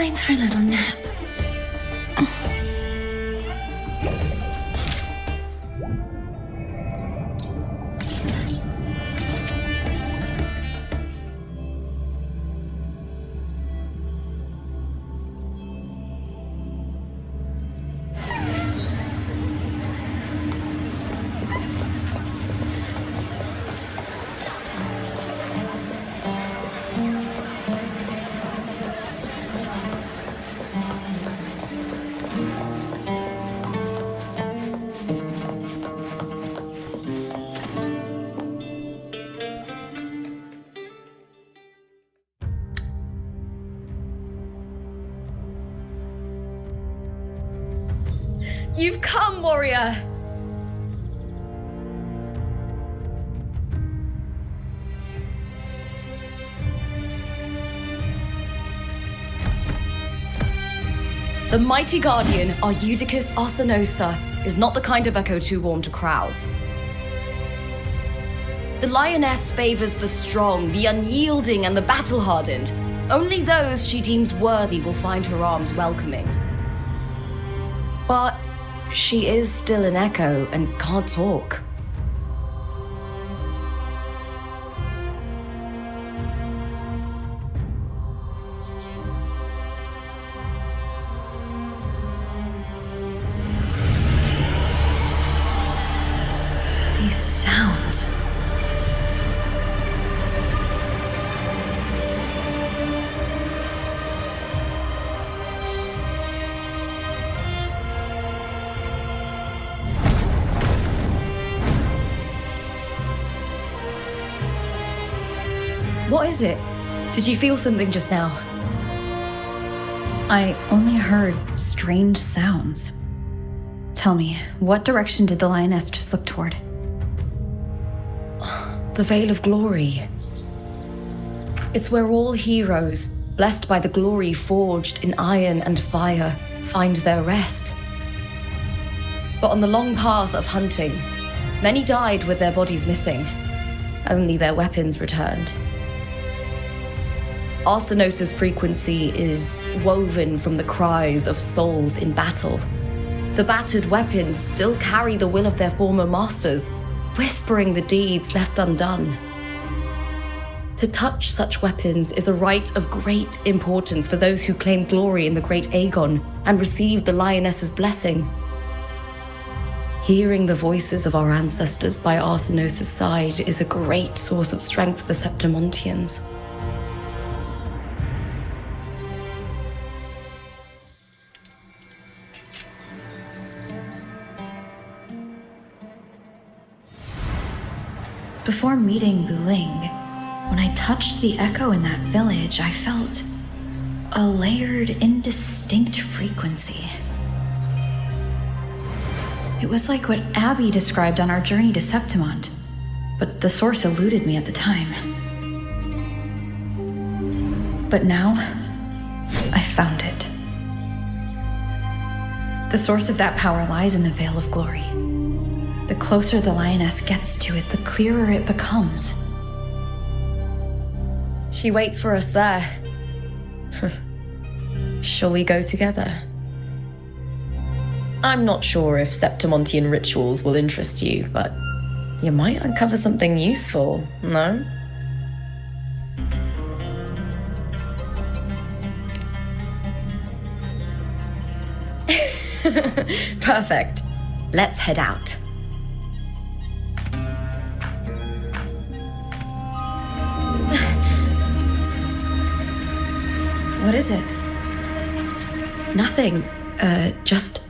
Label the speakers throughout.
Speaker 1: Time for a little nap.
Speaker 2: You've come, warrior! The mighty guardian, Arudicus Arsenosa, is not the kind of echo too warm to crowds. The lioness favors the strong, the unyielding, and the battle-hardened. Only those she deems worthy will find her arms welcoming. But she is still an echo and can't talk.
Speaker 1: These sounds.
Speaker 2: What is it? Did you feel something just now?
Speaker 1: I only heard strange sounds. Tell me, what direction did the lioness just look toward?
Speaker 2: The Veil of Glory. It's where all heroes, blessed by the glory forged in iron and fire, find their rest. But on the long path of hunting, many died with their bodies missing. Only their weapons returned. Arsenosa's frequency is woven from the cries of souls in battle. The battered weapons still carry the will of their former masters, whispering the deeds left undone. To touch such weapons is a rite of great importance for those who claim glory in the great Aegon and receive the lioness's blessing. Hearing the voices of our ancestors by Arsenosa's side is a great source of strength for Septimontians.
Speaker 1: Before meeting Buling, when I touched the echo in that village, I felt a layered, indistinct frequency. It was like what Abby described on our journey to Septimont, but the source eluded me at the time. But now, I found it. The source of that power lies in the Veil of Glory. The closer the lioness gets to it, the clearer it becomes.
Speaker 2: She waits for us there. Shall we go together? I'm not sure if Septimontian rituals will interest you, but you might uncover something useful, no? Perfect. Let's head out.
Speaker 1: What is it?
Speaker 2: Nothing. Just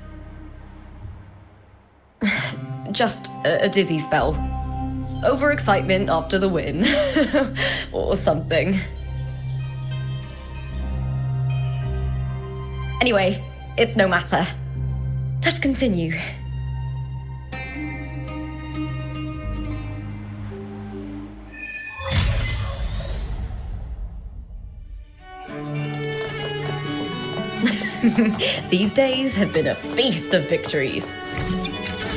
Speaker 2: a dizzy spell. Overexcitement after the win. Or something. Anyway, it's no matter. Let's continue. These days have been a feast of victories.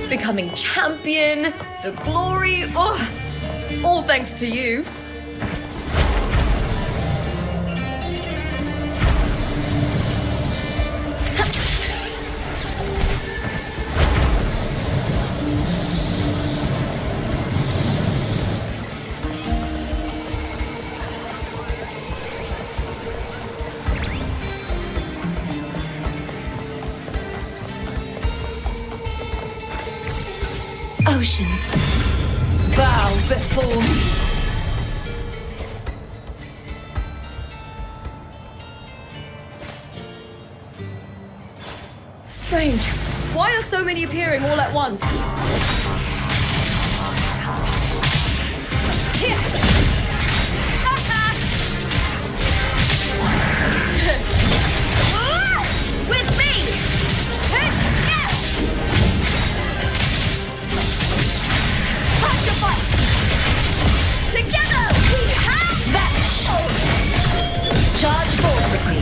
Speaker 2: Becoming champion, the glory, all thanks to you.
Speaker 1: oceans bow before me.
Speaker 2: Strange. Why are so many appearing all at once? Here! With me! Time to fight! Together we have vanish! Charge forward with me.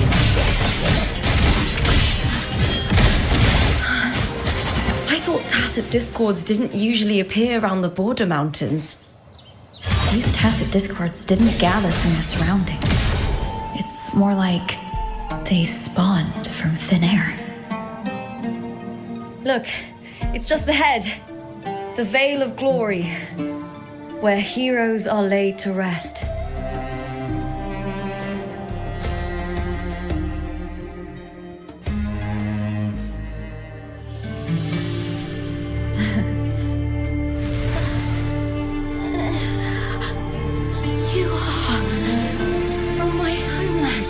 Speaker 2: I thought tacit discords didn't usually appear around the border mountains.
Speaker 1: These tacit discords didn't gather from the surroundings. It's more like they spawned from thin air.
Speaker 2: Look, it's just ahead. The Vale of Glory, where heroes are laid to rest.
Speaker 1: You are from my homeland.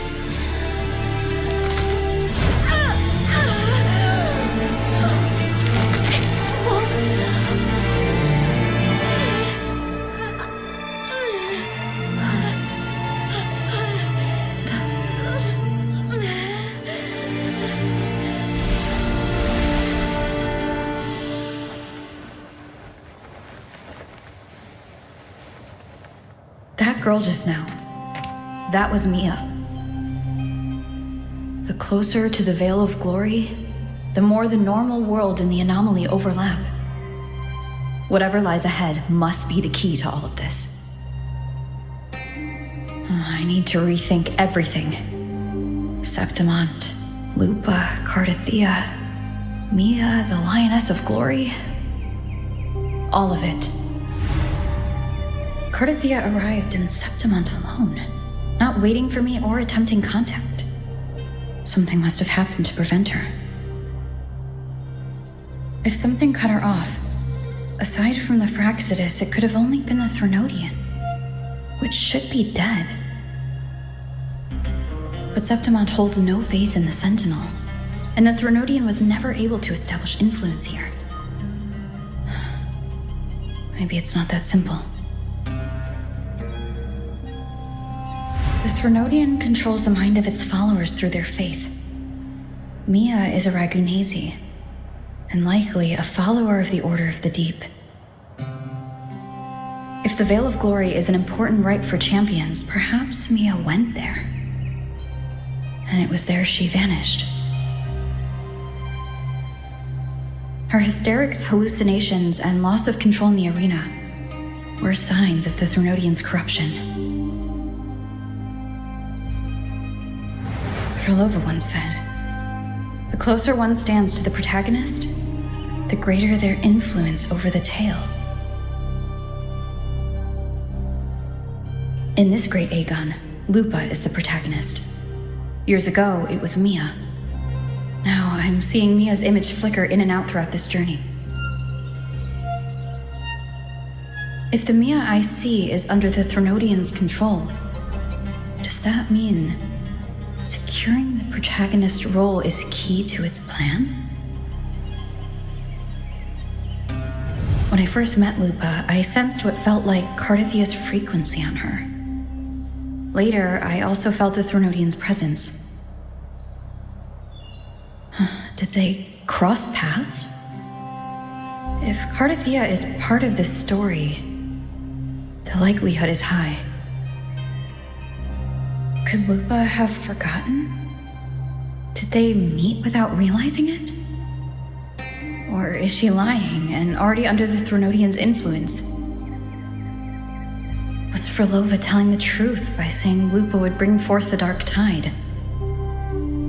Speaker 1: That girl just now, that was Mia. The closer to the Veil of Glory, the more the normal world and the anomaly overlap. Whatever lies ahead must be the key to all of this. I need to rethink everything. Septimont, Lupa, Cartethyia, Mia, the Lioness of Glory. All of it. Cartethyia arrived in Septimont alone, not waiting for me or attempting contact. Something must have happened to prevent her. If something cut her off, aside from the Fractsidus, it could have only been the Threnodian, which should be dead. But Septimont holds no faith in the Sentinel, and the Threnodian was never able to establish influence here. Maybe it's not that simple. The Threnodian controls the mind of its followers through their faith. Mia is a Ragunasi, and likely a follower of the Order of the Deep. If the Veil of Glory is an important rite for champions, perhaps Mia went there. And it was there she vanished. Her hysterics, hallucinations, and loss of control in the arena were signs of the Threnodian's corruption. Krylova once said, "The closer one stands to the protagonist, the greater their influence over the tale." In this great Aegon, Lupa is the protagonist. Years ago, it was Mia. Now I'm seeing Mia's image flicker in and out throughout this journey. If the Mia I see is under the Threnodian's control, does that mean securing the protagonist role is key to its plan? When I first met Lupa, I sensed what felt like Cartethia's frequency on her. Later, I also felt the Threnodian's presence. Did they cross paths? If Cartethyia is part of this story, the likelihood is high. Could Lupa have forgotten? Did they meet without realizing it? Or is she lying and already under the Threnodian's influence? Was Frolova telling the truth by saying Lupa would bring forth the Dark Tide?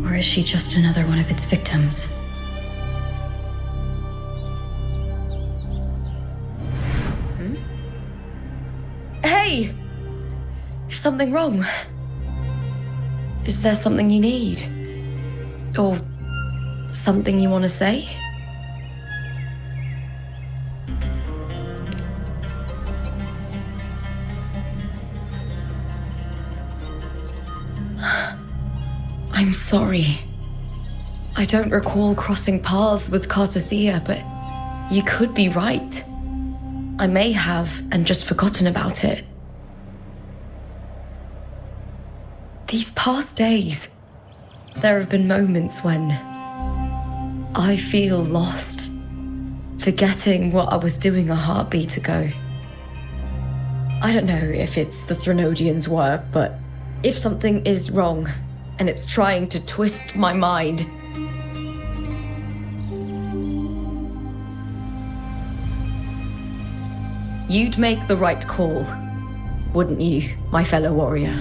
Speaker 1: Or is she just another one of its victims?
Speaker 2: Hey! Is something wrong? Is there something you need? Or something you want to say? I'm sorry. I don't recall crossing paths with Cartethyia, but you could be right. I may have and just forgotten about it. These past days, there have been moments when I feel lost, forgetting what I was doing a heartbeat ago. I don't know if it's the Threnodians' work, but if something is wrong and it's trying to twist my mind, you'd make the right call, wouldn't you, my fellow warrior?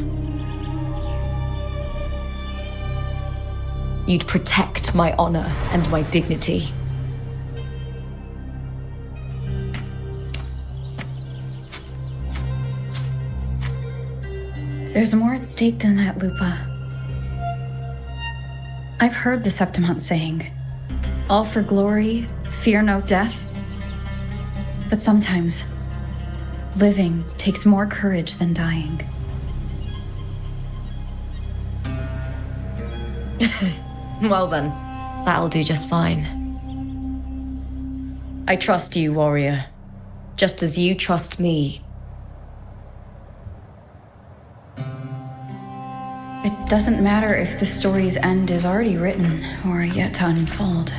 Speaker 2: You'd protect my honor and my dignity.
Speaker 1: There's more at stake than that, Lupa. I've heard the Septimont saying, all for glory, fear no death. But sometimes, living takes more courage than dying.
Speaker 2: Well then, that'll do just fine. I trust you, warrior, just as you trust me.
Speaker 1: It doesn't matter if the story's end is already written or yet to unfold.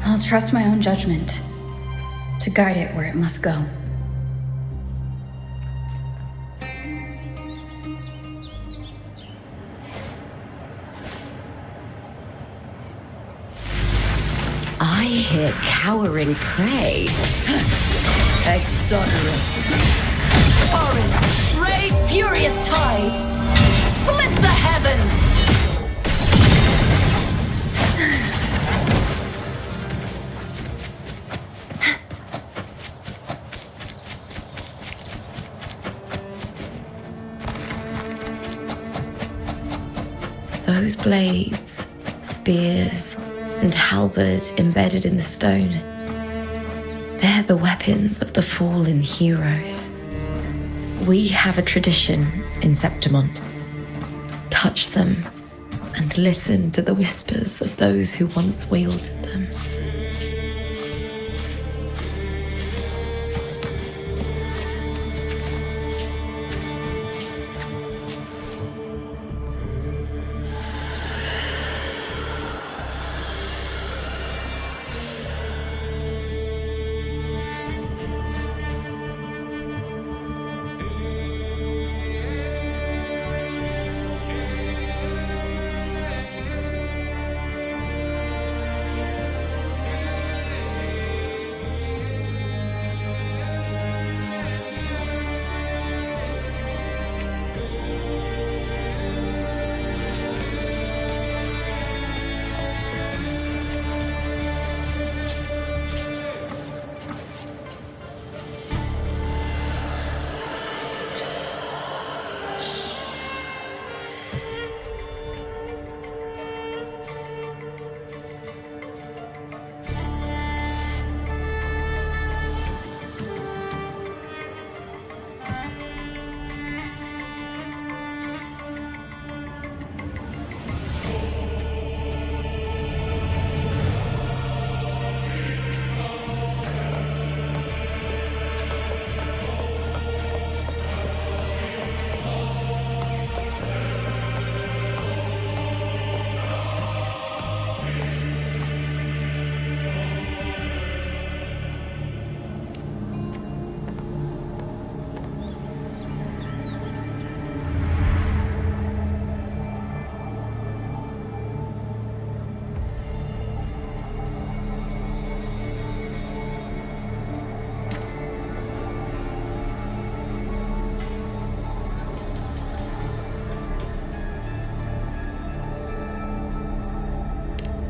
Speaker 1: I'll trust my own judgment to guide it where it must go.
Speaker 2: I hear cowering prey. Exonerate. Torrents, rain furious tides. Split the heavens. Those blades, spears, and halberd embedded in the stone. They're the weapons of the fallen heroes. We have a tradition in Septimont. Touch them and listen to the whispers of those who once wielded them.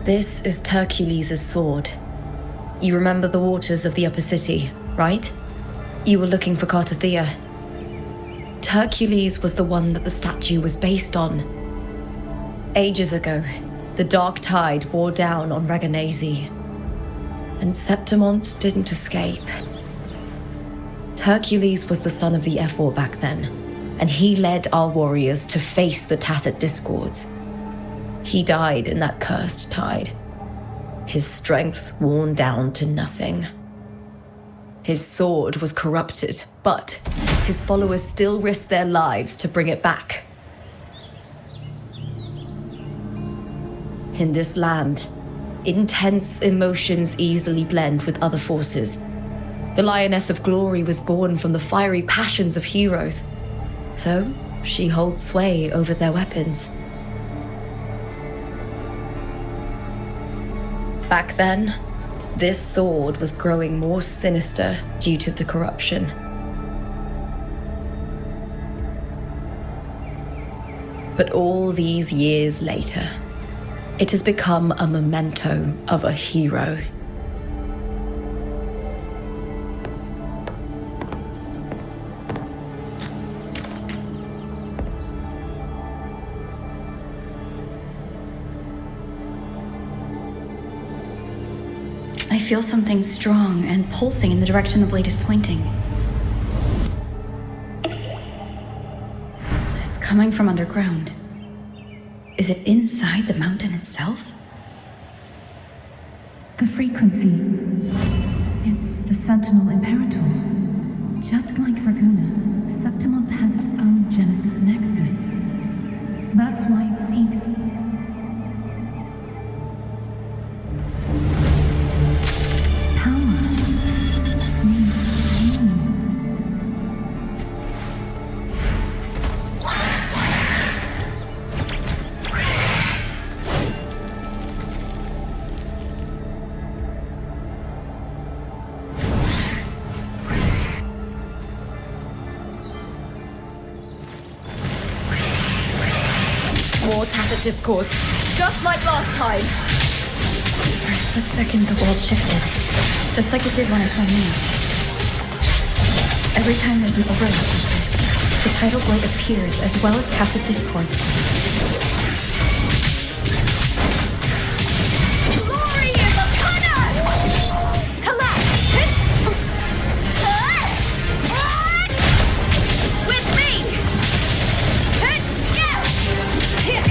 Speaker 2: This is Hercules' sword. You remember the waters of the upper city, right? You were looking for Cartethyia. Hercules was the one that the statue was based on. Ages ago, the dark tide wore down on Reganese, and Septimont didn't escape. Hercules was the son of the Ephor back then, and he led our warriors to face the Tacit Discords. He died in that cursed tide, his strength worn down to nothing. His sword was corrupted, but his followers still risked their lives to bring it back. In this land, intense emotions easily blend with other forces. The Lioness of Glory was born from the fiery passions of heroes, so she holds sway over their weapons. Back then, this sword was growing more sinister due to the corruption. But all these years later, it has become a memento of a hero.
Speaker 1: I feel something strong and pulsing in the direction the blade is pointing. It's coming from underground. Is it inside the mountain itself?
Speaker 3: The frequency. It's the Sentinel Imperator. Just like Draguna, Septimont has its own Genesis Nexus. That's why it seeks...
Speaker 2: More Tacit Discords, just like last time.
Speaker 1: For a split second, the world shifted, just like it did when I saw Mia. Every time there's an overlap like this, the tidal blade appears as well as Tacit Discords.
Speaker 2: Glory is upon us! Collapse! With me!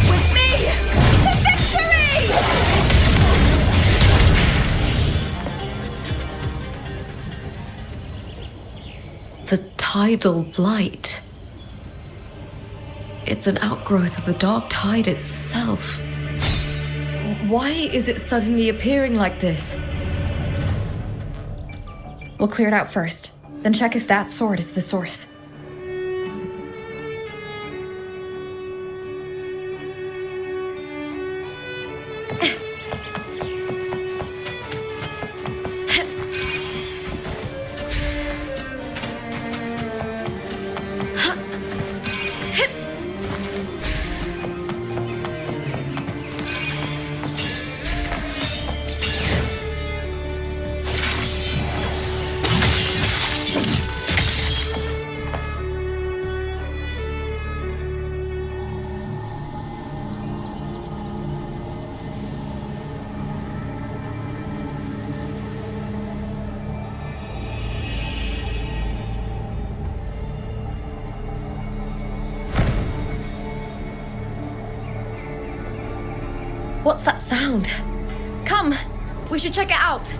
Speaker 2: With me! To victory! The tidal blight. It's an outgrowth of the dark tide itself. Why is it suddenly appearing like this?
Speaker 1: We'll clear it out first, then check if that sword is the source.
Speaker 2: What's that sound? Come, we should check it out.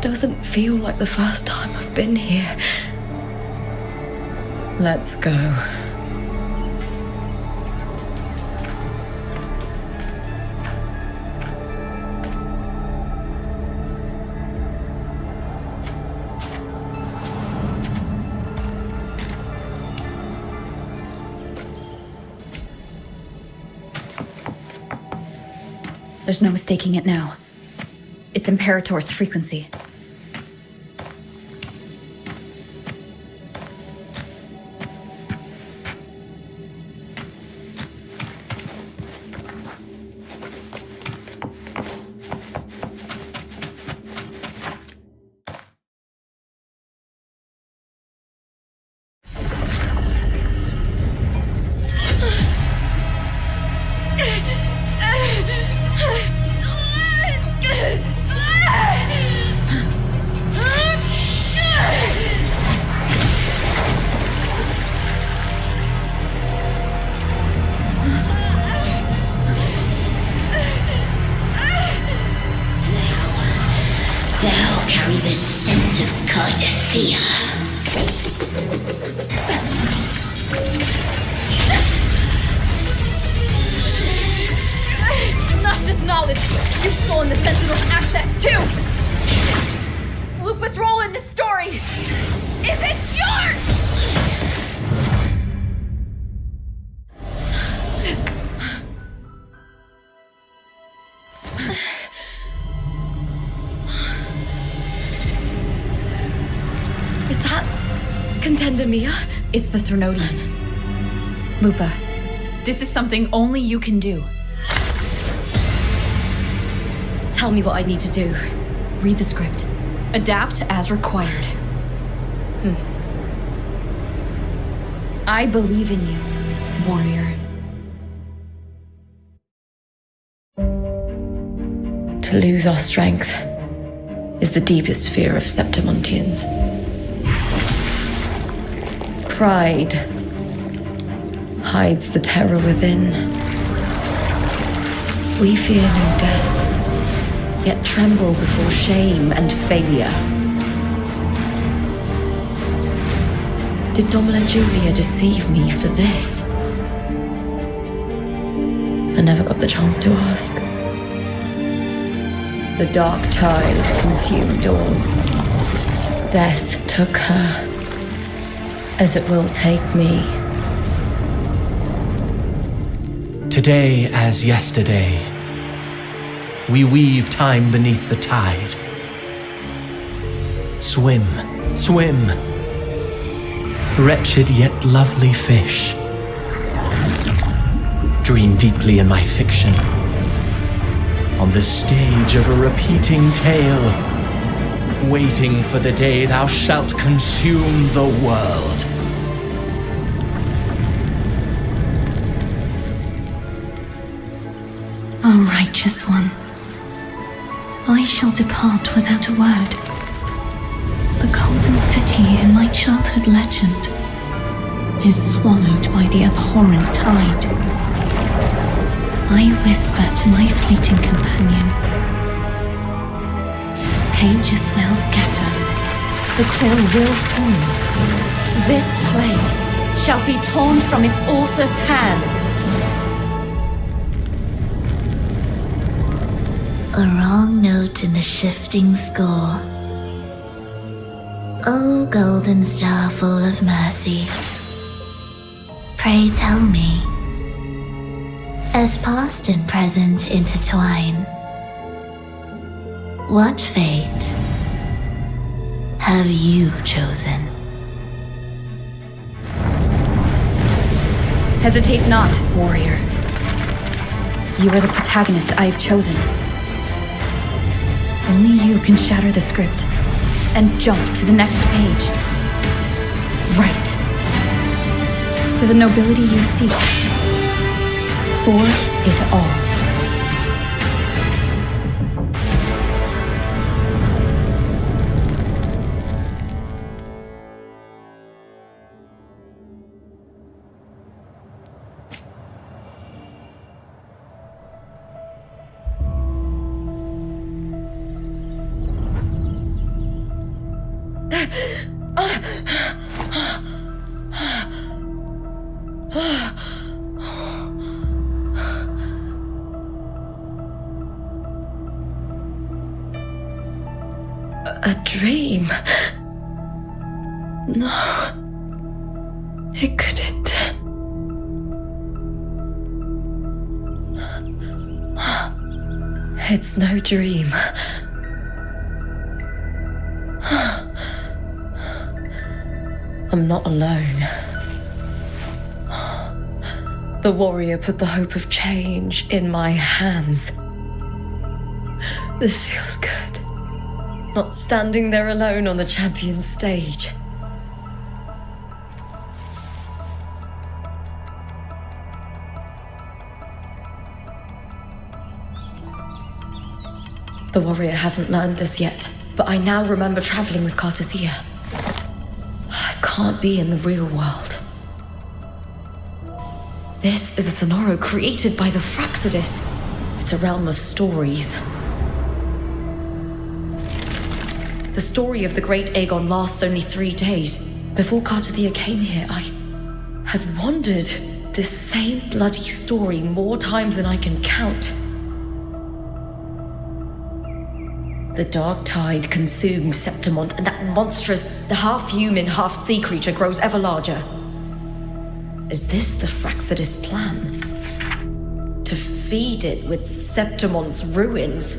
Speaker 2: doesn't feel like the first time I've been here. Let's go.
Speaker 1: There's no mistaking it now. It's Imperator's frequency.
Speaker 4: Thou carry the scent of Cartethyia.
Speaker 2: Not just knowledge, you've stolen the Sentinel's access too! Lupa's role in this story isn't yours! Is that Contender Mia?
Speaker 1: It's the Threnodian. Lupa, this is something only you can do.
Speaker 2: Tell me what I need to do.
Speaker 1: Read the script. Adapt as required. I believe in you, warrior.
Speaker 2: To lose our strength is the deepest fear of Septimontians. Pride hides the terror within. We fear no death, yet tremble before shame and failure. Did Domina Julia deceive me for this? I never got the chance to ask. The dark tide consumed all. Death took her, as it will take me.
Speaker 5: Today as yesterday, we weave time beneath the tide. Swim, swim, wretched yet lovely fish. Dream deeply in my fiction, on the stage of a repeating tale, waiting for the day thou shalt consume the world.
Speaker 3: O righteous one, I shall depart without a word. The golden city in my childhood legend is swallowed by the abhorrent tide. I whisper to my fleeting companion. Pages will scatter, the quill will fall. This play shall be torn from its author's hands.
Speaker 4: A wrong note in the shifting score. O golden star full of mercy, pray tell me, as past and present intertwine, what fate have you chosen?
Speaker 1: Hesitate not, warrior. You are the protagonist I have chosen. Only you can shatter the script and jump to the next page. Right. For the nobility you seek. For it all.
Speaker 2: A dream? No. It couldn't. It's no dream. I'm not alone. The warrior put the hope of change in my hands. This feels good. Not standing there alone on the champion's stage. The warrior hasn't learned this yet, but I now remember traveling with Cartethyia. I can't be in the real world. This is a Sonoro created by the Fractsidus. It's a realm of stories. The story of the Great Aegon lasts only 3 days. Before Cartethyia came here, I had wandered this same bloody story more times than I can count. The dark tide consumes Septimont, and that monstrous, the half-human, half-sea creature grows ever larger. Is this the Fractsidus plan? To feed it with Septimont's ruins?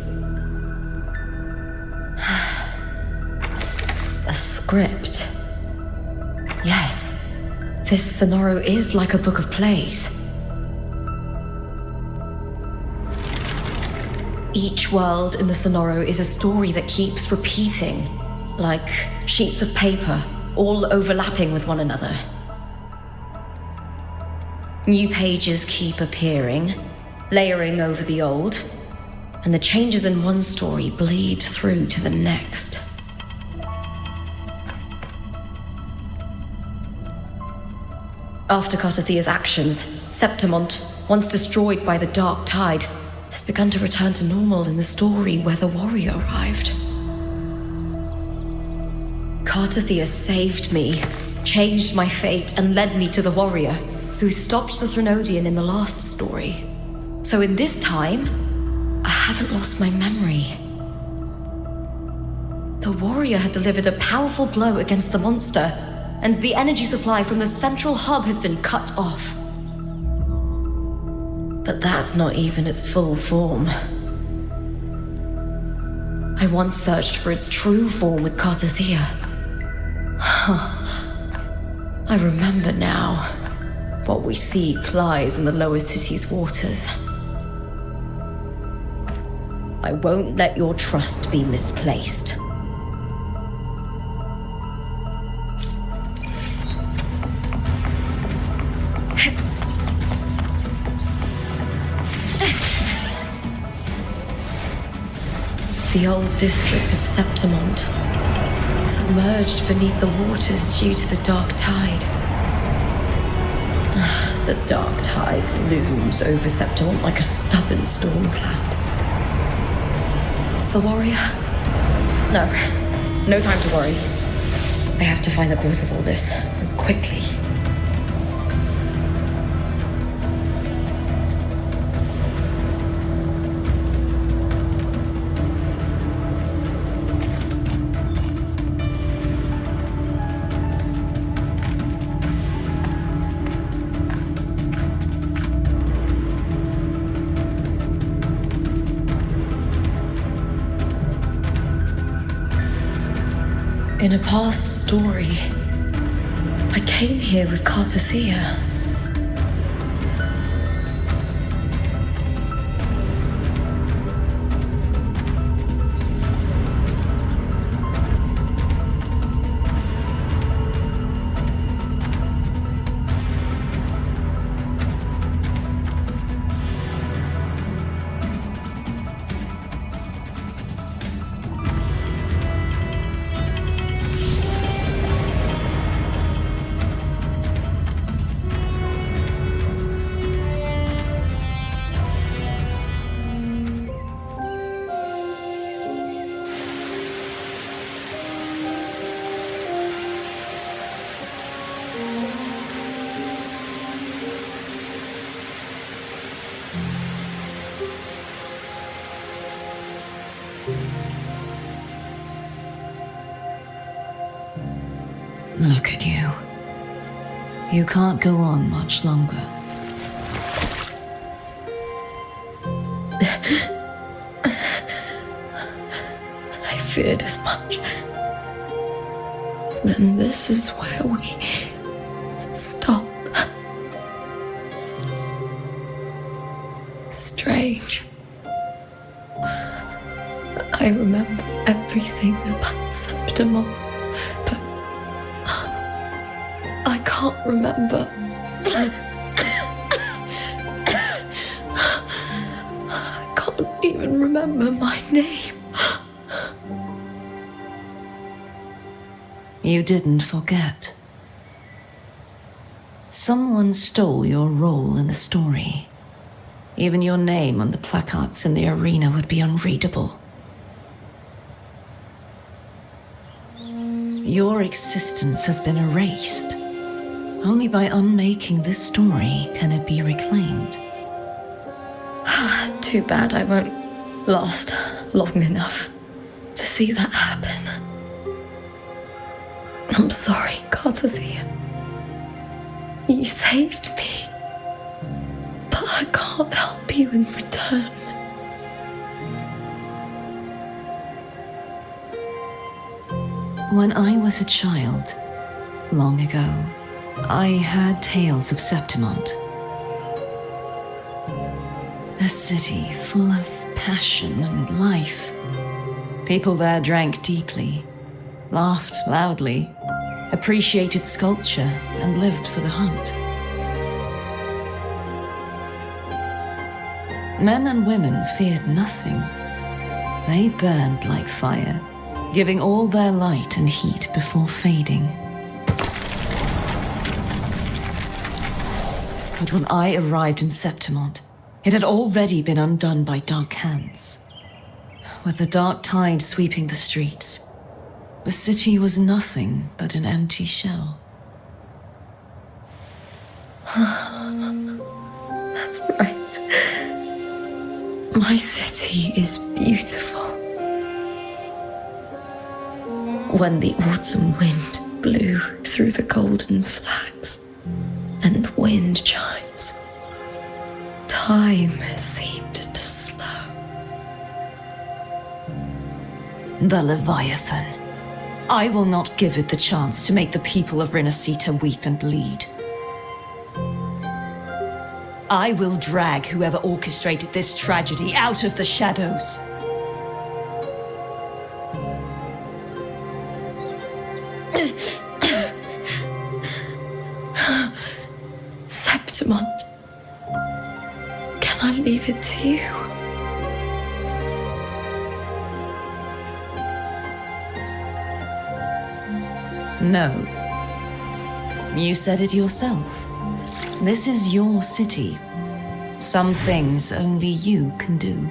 Speaker 2: A script. Yes, this Sonoro is like a book of plays. Each world in the Sonoro is a story that keeps repeating, like sheets of paper, all overlapping with one another. New pages keep appearing, layering over the old, and the changes in one story bleed through to the next. After Cartethyia's actions, Septimont, once destroyed by the dark tide, has begun to return to normal in the story where the warrior arrived. Cartethyia saved me, changed my fate, and led me to the warrior, who stopped the Threnodian in the last story. So in this time, I haven't lost my memory. The warrior had delivered a powerful blow against the monster, and the energy supply from the central hub has been cut off. But that's not even its full form. I once searched for its true form with Cartethyia. I remember now. What we seek lies in the lower city's waters. I won't let your trust be misplaced. The old district of Septimont, submerged beneath the waters due to the dark tide. The dark tide looms over Septimont like a stubborn storm cloud. Is the warrior? No time to worry. I have to find the cause of all this, and quickly. In a past story, I came here with Cartethyia.
Speaker 3: Look at you. You can't go on much longer.
Speaker 2: I feared as much. Then this is where we stop. Strange. I remember everything about Septimon, but I can't remember. I can't even remember my name.
Speaker 3: You didn't forget. Someone stole your role in the story. Even your name on the placards in the arena would be unreadable. Your existence has been erased. Only by unmaking this story can it be reclaimed.
Speaker 2: Too bad I won't last long enough to see that happen. I'm sorry, Cartethyia. You saved me, but I can't help you in return.
Speaker 3: When I was a child, long ago, I had tales of Septimont. A city full of passion and life. People there drank deeply, laughed loudly, appreciated sculpture, and lived for the hunt. Men and women feared nothing. They burned like fire, giving all their light and heat before fading. But when I arrived in Septimont, it had already been undone by dark hands. With the dark tide sweeping the streets, the city was nothing but an empty shell.
Speaker 2: That's right. My city is beautiful. When the autumn wind blew through the golden flags and wind chimes, time seemed to slow.
Speaker 3: The Leviathan. I will not give it the chance to make the people of Rinascita weep and bleed. I will drag whoever orchestrated this tragedy out of the shadows.
Speaker 2: Septimont, can I leave it to you?
Speaker 3: No. You said it yourself. This is your city. Some things only you can do.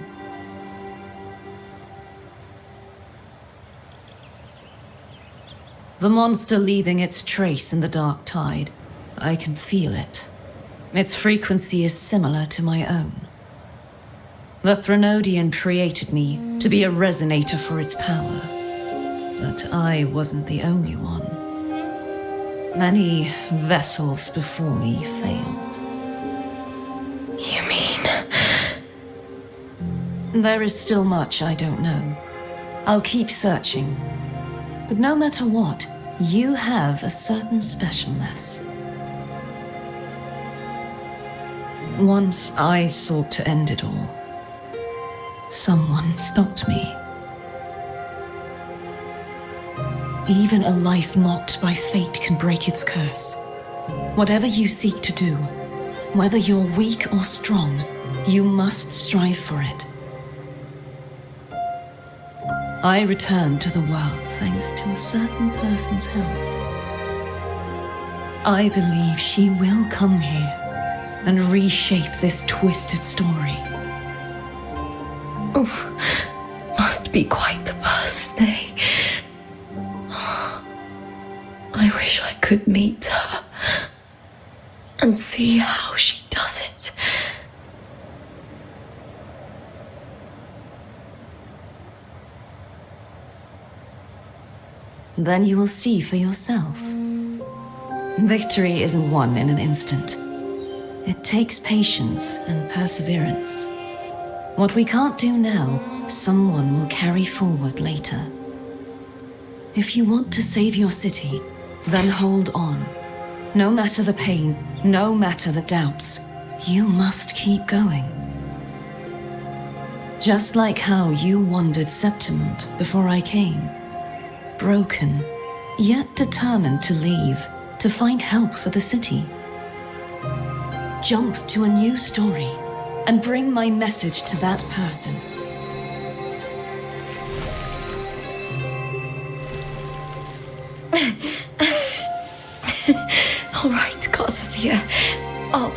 Speaker 3: The monster leaving its trace in the dark tide. I can feel it. Its frequency is similar to my own. The Threnodian created me to be a resonator for its power. But I wasn't the only one. Many vessels before me failed.
Speaker 2: You mean?
Speaker 3: There is still much I don't know. I'll keep searching. But no matter what, you have a certain specialness. Once I sought to end it all. Someone stopped me. Even a life mocked by fate can break its curse. Whatever you seek to do, whether you're weak or strong, you must strive for it. I returned to the world thanks to a certain person's help. I believe she will come here and reshape this twisted story.
Speaker 2: Oh, must be quite the person, eh? I wish I could meet her and see how she does it.
Speaker 3: Then you will see for yourself.
Speaker 6: Victory isn't won in an instant. It takes patience and perseverance. What we can't do now, someone will carry forward later. If you want to save your city, then hold on. No matter the pain, no matter the doubts, you must keep going. Just like how you wandered Septimont before I came. Broken, yet determined to leave, to find help for the city. Jump to a new story and bring my message to that person.
Speaker 2: All right, Cartethyia. I'll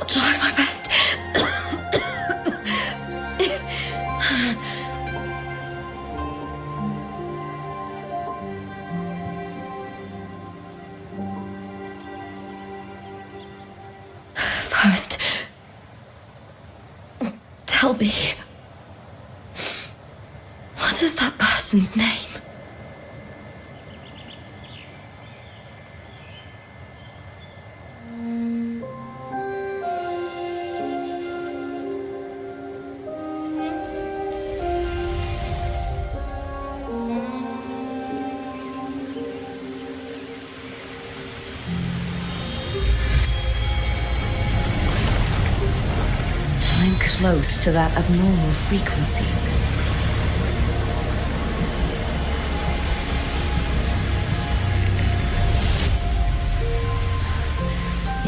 Speaker 2: try my best. First, tell me, what is that person's name?
Speaker 6: I'm close to that abnormal frequency.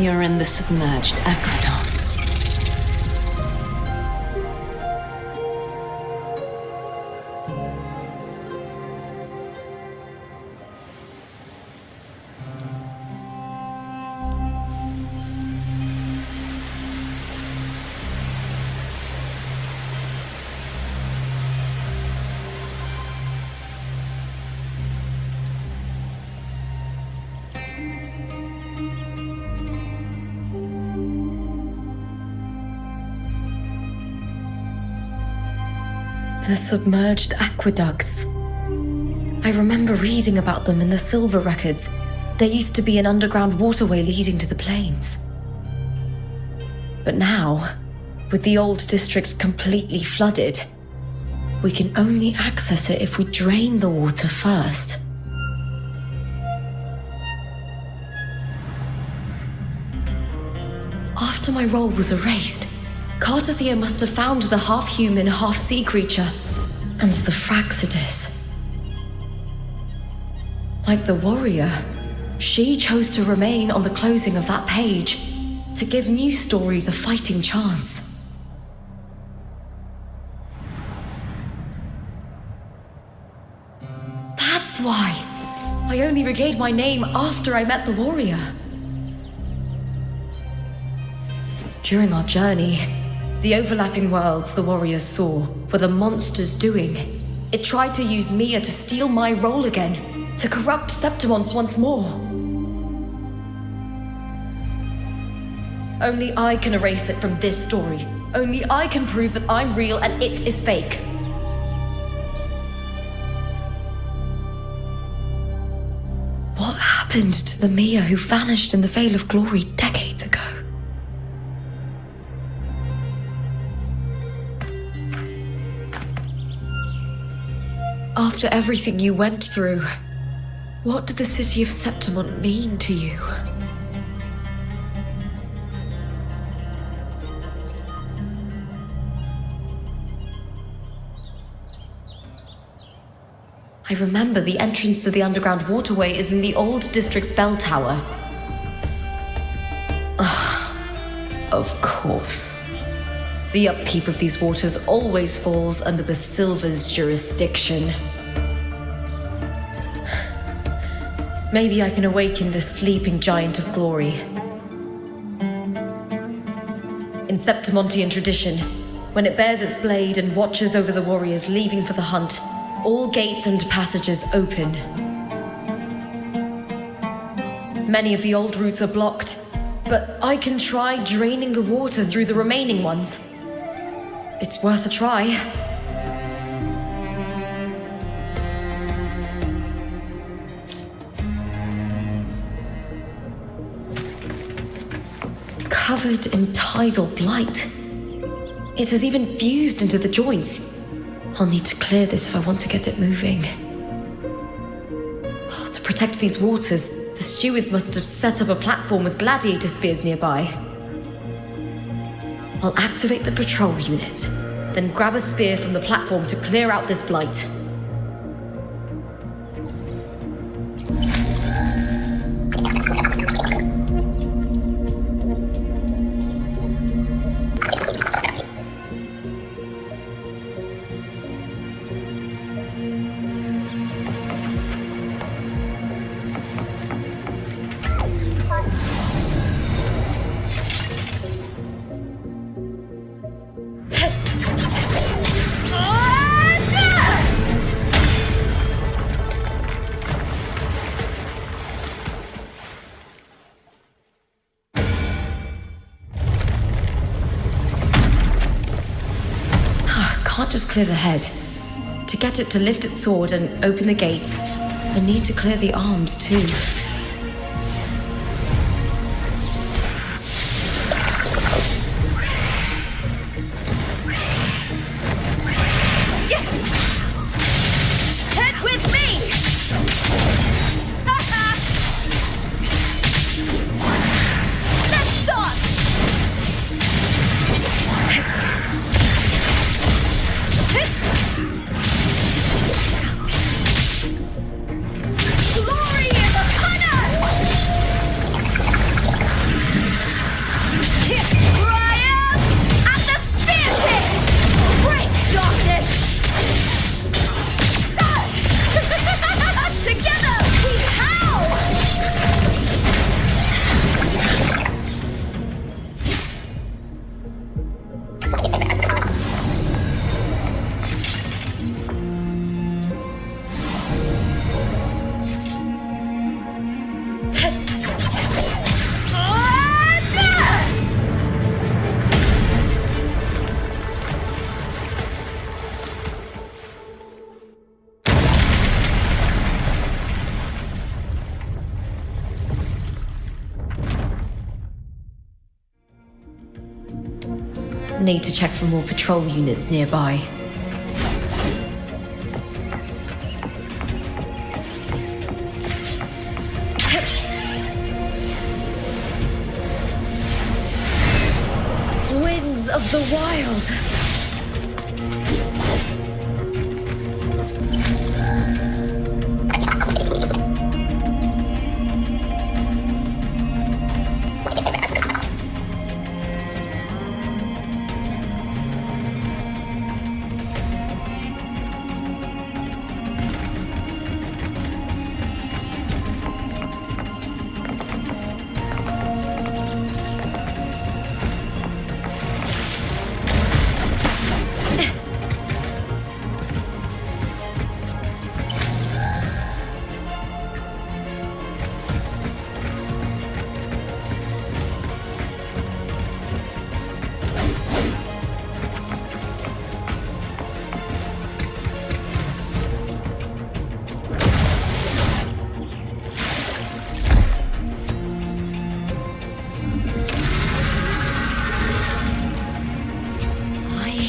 Speaker 6: You're in the submerged aqueducts.
Speaker 2: The submerged aqueducts. I remember reading about them in the Silver records. There used to be an underground waterway leading to the plains. But now, with the old district completely flooded, we can only access it if we drain the water first. After my role was erased, Cartethyia must have found the half-human, half-sea creature, and the Fractsidus. Like the warrior, she chose to remain on the closing of that page, to give new stories a fighting chance. That's why I only regained my name after I met the warrior. During our journey, the overlapping worlds the warriors saw were the monsters doing. It tried to use Mia to steal my role again, to corrupt Septimont once more. Only I can erase it from this story. Only I can prove that I'm real and it is fake. What happened to the Mia who vanished in the Veil of Glory decades ago? After everything you went through, what did the city of Septimont mean to you? I remember the entrance to the underground waterway is in the old district's bell tower. Of course. The upkeep of these waters always falls under the Silver's jurisdiction. Maybe I can awaken this sleeping giant of glory. In Septimontian tradition, when it bears its blade and watches over the warriors leaving for the hunt, all gates and passages open. Many of the old routes are blocked, but I can try draining the water through the remaining ones. It's worth a try. covered in tidal blight. It has even fused into the joints. I'll need to clear this if I want to get it moving. To protect these waters, the stewards must have set up a platform with gladiator spears nearby. I'll activate the patrol unit, then grab a spear from the platform to clear out this blight. Can't just clear the head. To get it to lift its sword and open the gates, I need to clear the arms too.
Speaker 1: Head with me! Let's start! Glory is upon us! Triumph at the spear tip! Break darkness! Together we howl!
Speaker 2: Need to check for more patrol units nearby. Winds of the wild!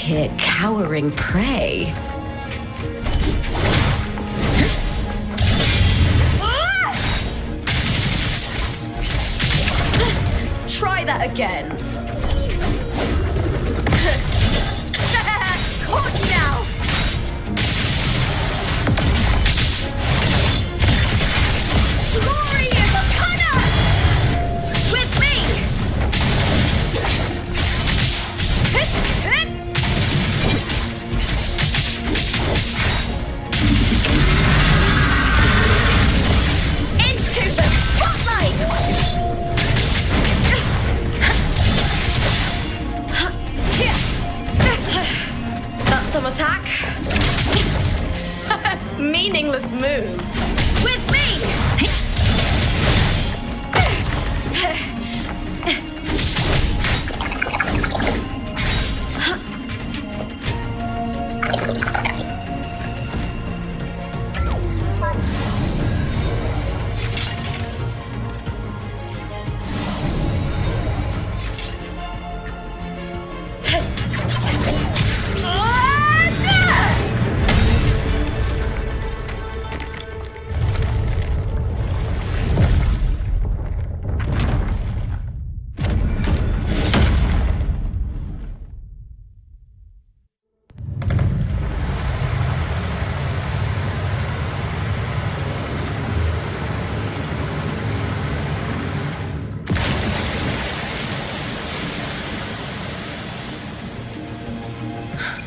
Speaker 2: Here, cowering prey. Try that again. Caught now. Glory is upon us. With me. Into the spotlight! That's some attack. Meaningless move. With me!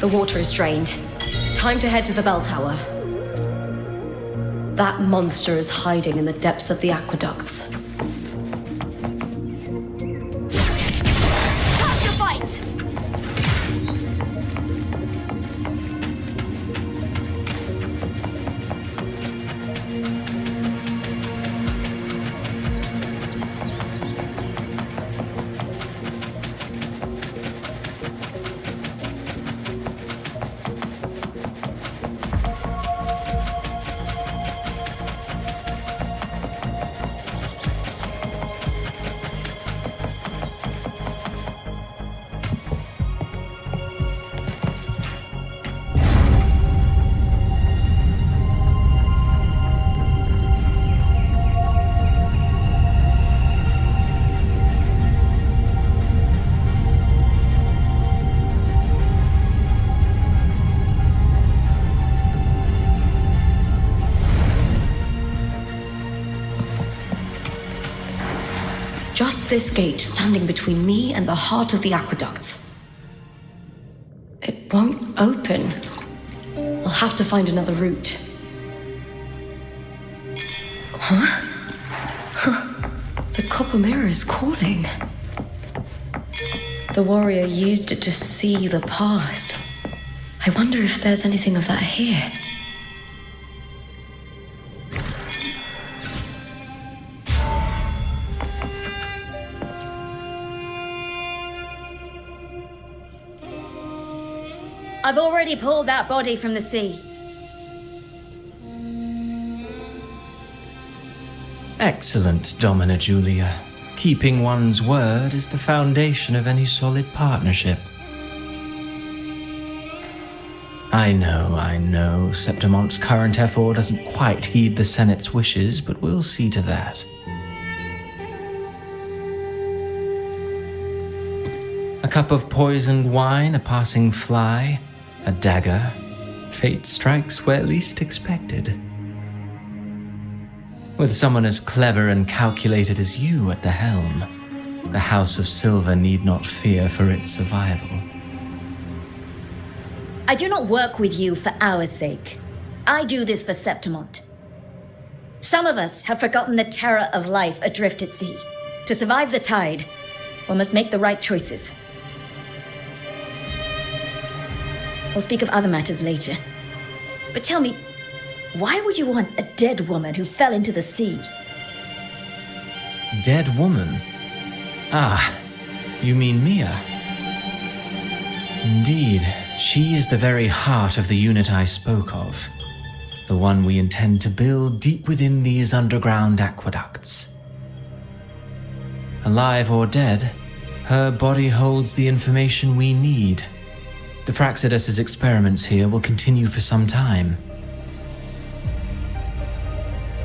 Speaker 2: The water is drained. Time to head to the bell tower. That monster is hiding in the depths of the aqueducts. Pass your fight! Just this gate standing between me and the heart of the aqueducts. It won't open. I'll have to find another route. The copper mirror is calling. The warrior used it to see the past. I wonder if there's anything of that here.
Speaker 1: I've already pulled that body from the sea.
Speaker 5: Excellent, Domina Julia. Keeping one's word is the foundation of any solid partnership. I know, Septimonte's current effort doesn't quite heed the Senate's wishes, but we'll see to that. A cup of poisoned wine, a passing fly, a dagger. Fate strikes where least expected. With someone as clever and calculated as you at the helm, the House of Silver need not fear for its survival.
Speaker 1: I do not work with you for our sake. I do this for Septimont. Some of us have forgotten the terror of life adrift at sea. To survive the tide, one must make the right choices. We'll speak of other matters later. But tell me, why would you want a dead woman who fell into the sea?
Speaker 5: Dead woman? Ah, you mean Mia? Indeed, she is the very heart of the unit I spoke of. The one we intend to build deep within these underground aqueducts. Alive or dead, her body holds the information we need. The Fractsidus' experiments here will continue for some time.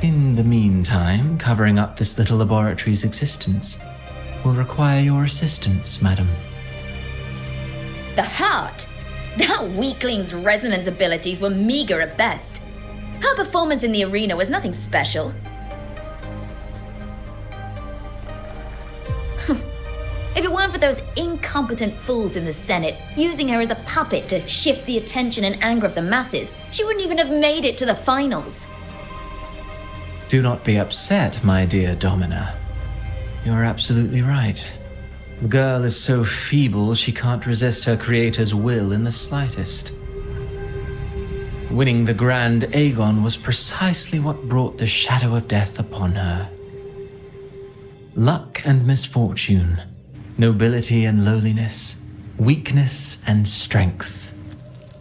Speaker 5: In the meantime, covering up this little laboratory's existence will require your assistance, madam.
Speaker 1: The heart? That weakling's resonance abilities were meager at best. Her performance in the arena was nothing special. If it weren't for those incompetent fools in the Senate using her as a puppet to shift the attention and anger of the masses, she wouldn't even have made it to the finals.
Speaker 5: Do not be upset, my dear Domina. You're absolutely right. The girl is so feeble she can't resist her creator's will in the slightest. Winning the Grand Aegon was precisely what brought the shadow of death upon her. Luck and misfortune, nobility and lowliness, weakness and strength.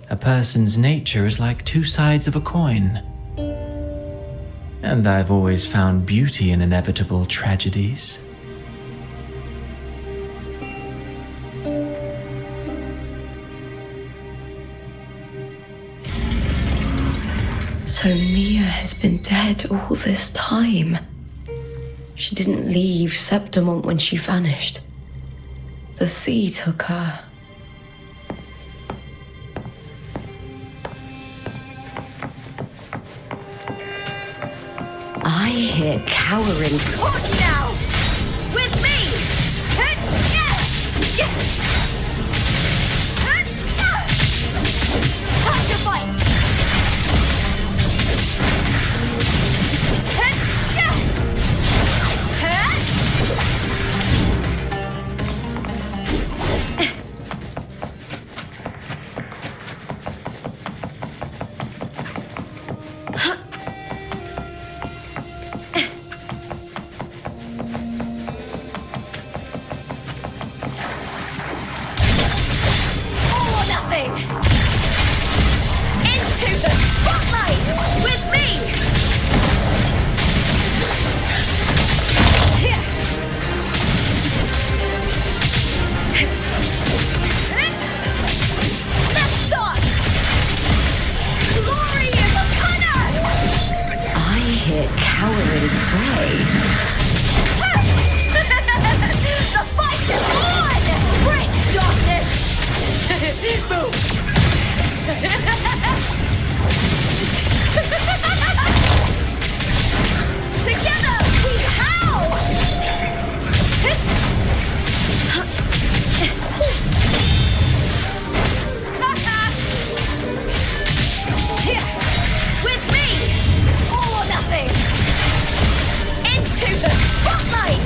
Speaker 5: A person's nature is like two sides of a coin. And I've always found beauty in inevitable tragedies.
Speaker 2: So Mia has been dead all this time. She didn't leave Septimont when she vanished. The sea took her. I hear cowering.
Speaker 1: What now? With me!
Speaker 2: will pray. The fight is on! Bring darkness! Boom! Together we howl! With me, all or nothing. Into the spotlight.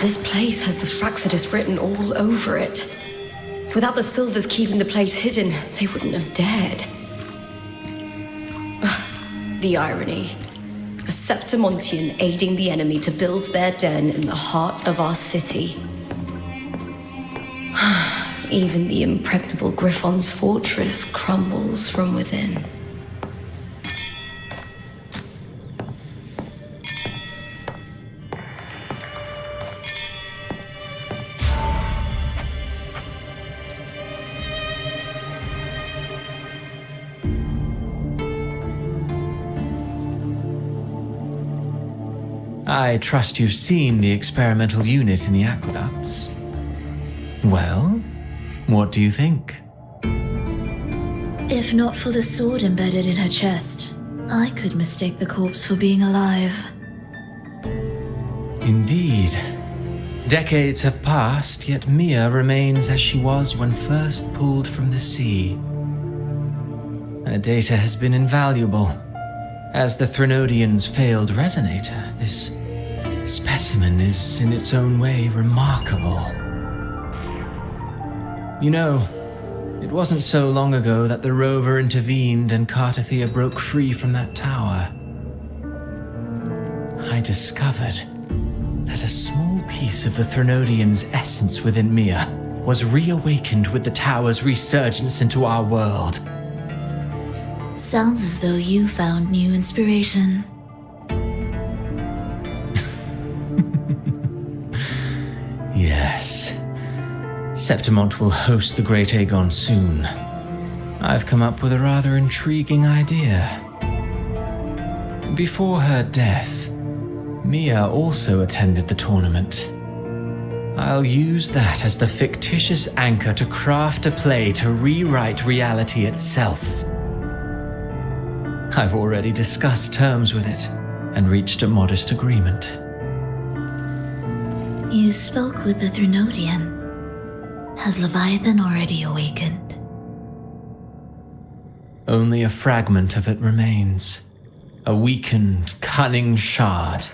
Speaker 2: This place has the Fractsidus written all over it. Without the Silvers keeping the place hidden, they wouldn't have dared. Ugh, the irony. A Septimontian aiding the enemy to build their den in the heart of our city. Even the impregnable Griffon's fortress crumbles from within.
Speaker 5: I trust you've seen the experimental unit in the aqueducts. Well, what do you think?
Speaker 1: If not for the sword embedded in her chest, I could mistake the corpse for being alive.
Speaker 5: Indeed. Decades have passed, yet Mia remains as she was when first pulled from the sea. Her data has been invaluable. As the Threnodian's failed resonator, this specimen is in its own way remarkable. You know, it wasn't so long ago that the rover intervened and Cartethyia broke free from that tower. I discovered that a small piece of the Threnodian's essence within Mia was reawakened with the tower's resurgence into our world.
Speaker 1: Sounds as though you found new inspiration.
Speaker 5: Yes. Septimont will host the Great Aegon soon. I've come up with a rather intriguing idea. Before her death, Mia also attended the tournament. I'll use that as the fictitious anchor to craft a play to rewrite reality itself. I've already discussed terms with it and reached a modest agreement.
Speaker 1: You spoke with the Threnodian. Has Leviathan already awakened?
Speaker 5: Only a fragment of it remains. A weakened, cunning shard,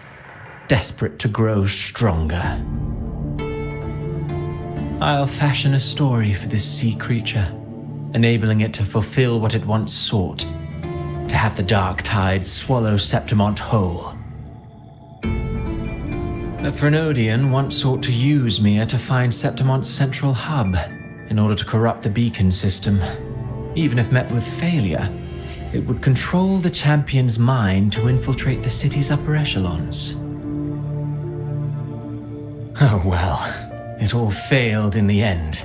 Speaker 5: desperate to grow stronger. I'll fashion a story for this sea creature, enabling it to fulfill what it once sought, to have the dark tides swallow Septimont whole. The Threnodian once sought to use Mia to find Septimont's central hub in order to corrupt the beacon system. Even if met with failure, it would control the champion's mind to infiltrate the city's upper echelons. Oh well, it all failed in the end.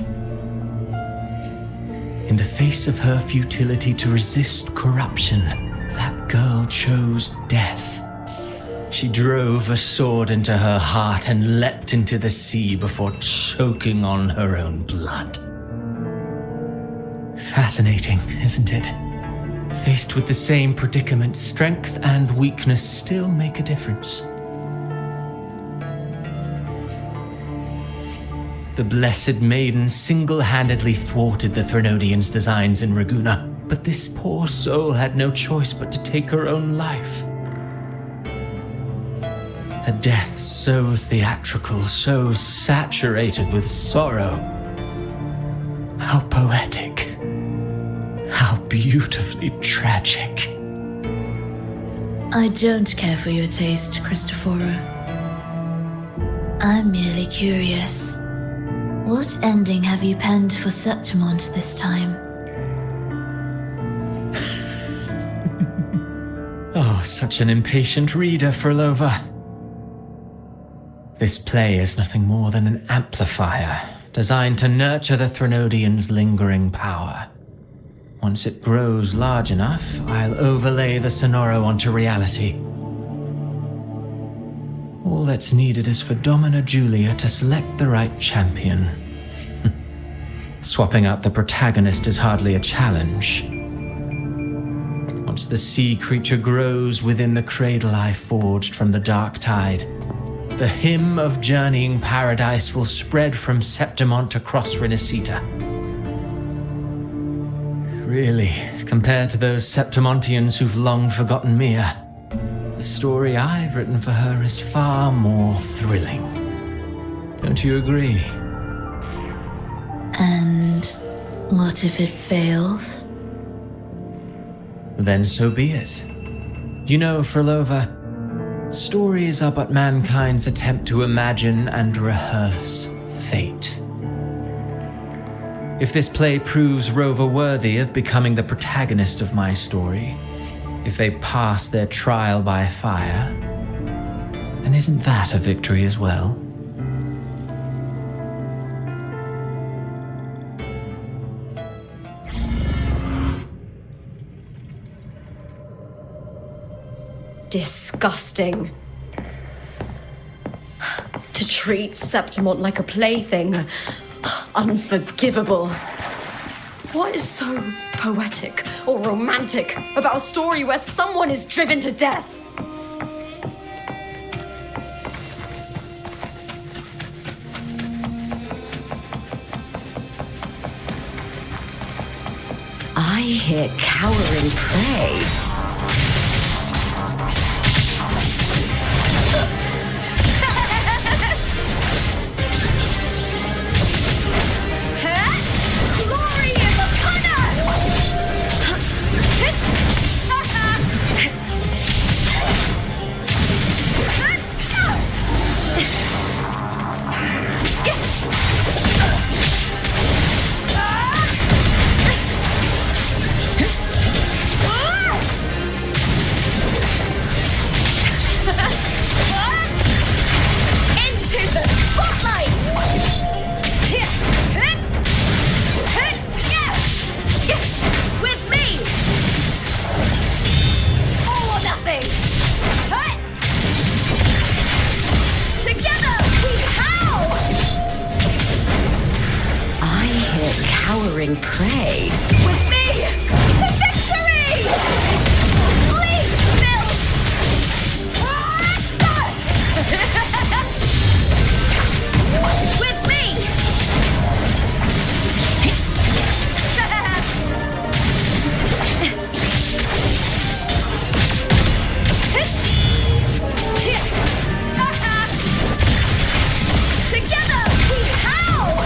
Speaker 5: In the face of her futility to resist corruption, that girl chose death. She drove a sword into her heart and leapt into the sea before choking on her own blood. Fascinating, isn't it? Faced with the same predicament, strength and weakness still make a difference. The Blessed Maiden single-handedly thwarted the Threnodian's designs in Ragunna, but this poor soul had no choice but to take her own life. A death so theatrical, so saturated with sorrow. How poetic. How beautifully tragic.
Speaker 1: I don't care for your taste, Christophora. I'm merely curious.
Speaker 4: What ending have you penned for Septimont this time?
Speaker 5: Oh, such an impatient reader, Frolova. This play is nothing more than an amplifier designed to nurture the Threnodian's lingering power. Once it grows large enough, I'll overlay the Sonoro onto reality. All that's needed is for Domina Julia to select the right champion. Swapping out the protagonist is hardly a challenge. Once the sea creature grows within the cradle I forged from the dark tide, the hymn of journeying paradise will spread from Septimont across Rinascita. Really, compared to those Septimontians who've long forgotten Mia, the story I've written for her is far more thrilling. Don't you agree?
Speaker 4: And what if it fails?
Speaker 5: Then so be it. You know, Frolova, stories are but mankind's attempt to imagine and rehearse fate. If this play proves Rover worthy of becoming the protagonist of my story, if they pass their trial by fire, then isn't that a victory as well?
Speaker 2: Disgusting. To treat Septimont like a plaything. Unforgivable. What is so poetic or romantic about a story where someone is driven to death? I hear cowering prey. Prey. With me! To victory! Please, Bill! With me! Together we howl!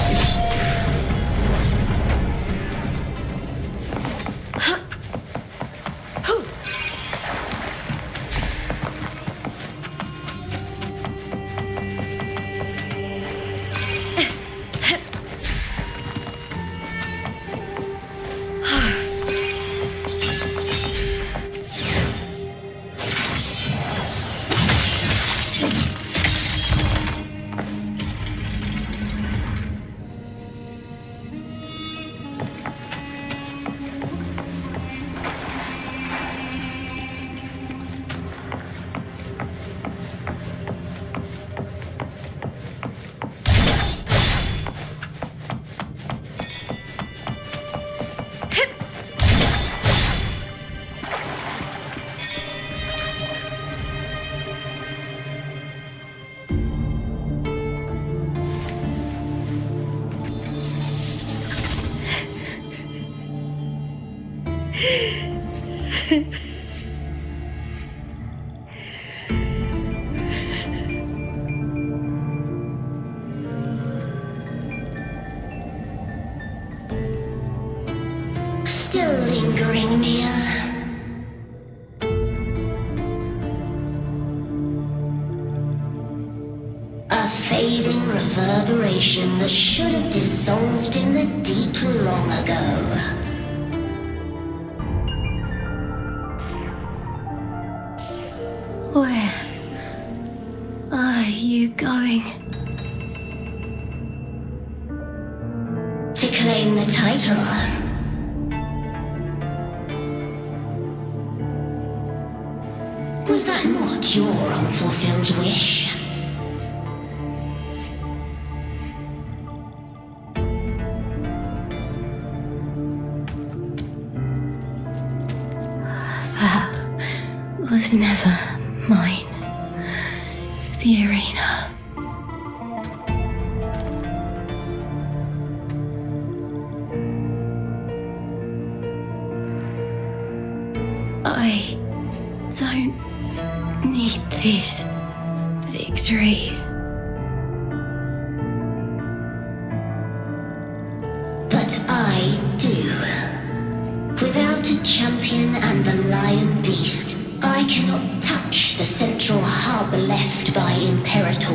Speaker 4: Still lingering, Mia. A fading reverberation that should have dissolved in the deep long ago.
Speaker 6: Where are you going?
Speaker 4: To claim the title. Was that not your unfulfilled wish?
Speaker 6: That was never mine. The arena. I don't need this victory.
Speaker 4: But I do. Without a champion and the lion beast, I cannot touch the central hub left by Imperator.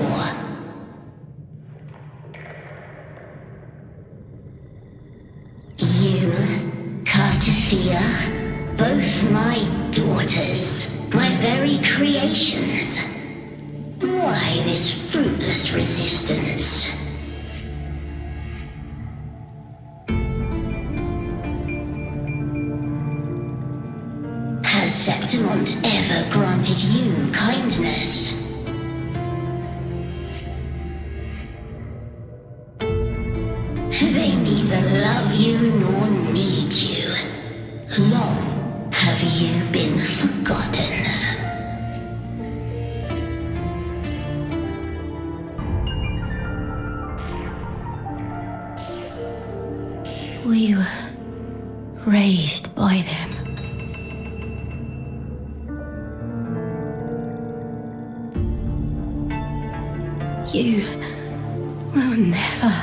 Speaker 4: You, Cartethyia, both my daughters, my very creations. Why this fruitless resistance? Has Septimont ever granted you kindness? They neither love you nor need you. Long have you been forgotten?
Speaker 6: We were raised by them. You will never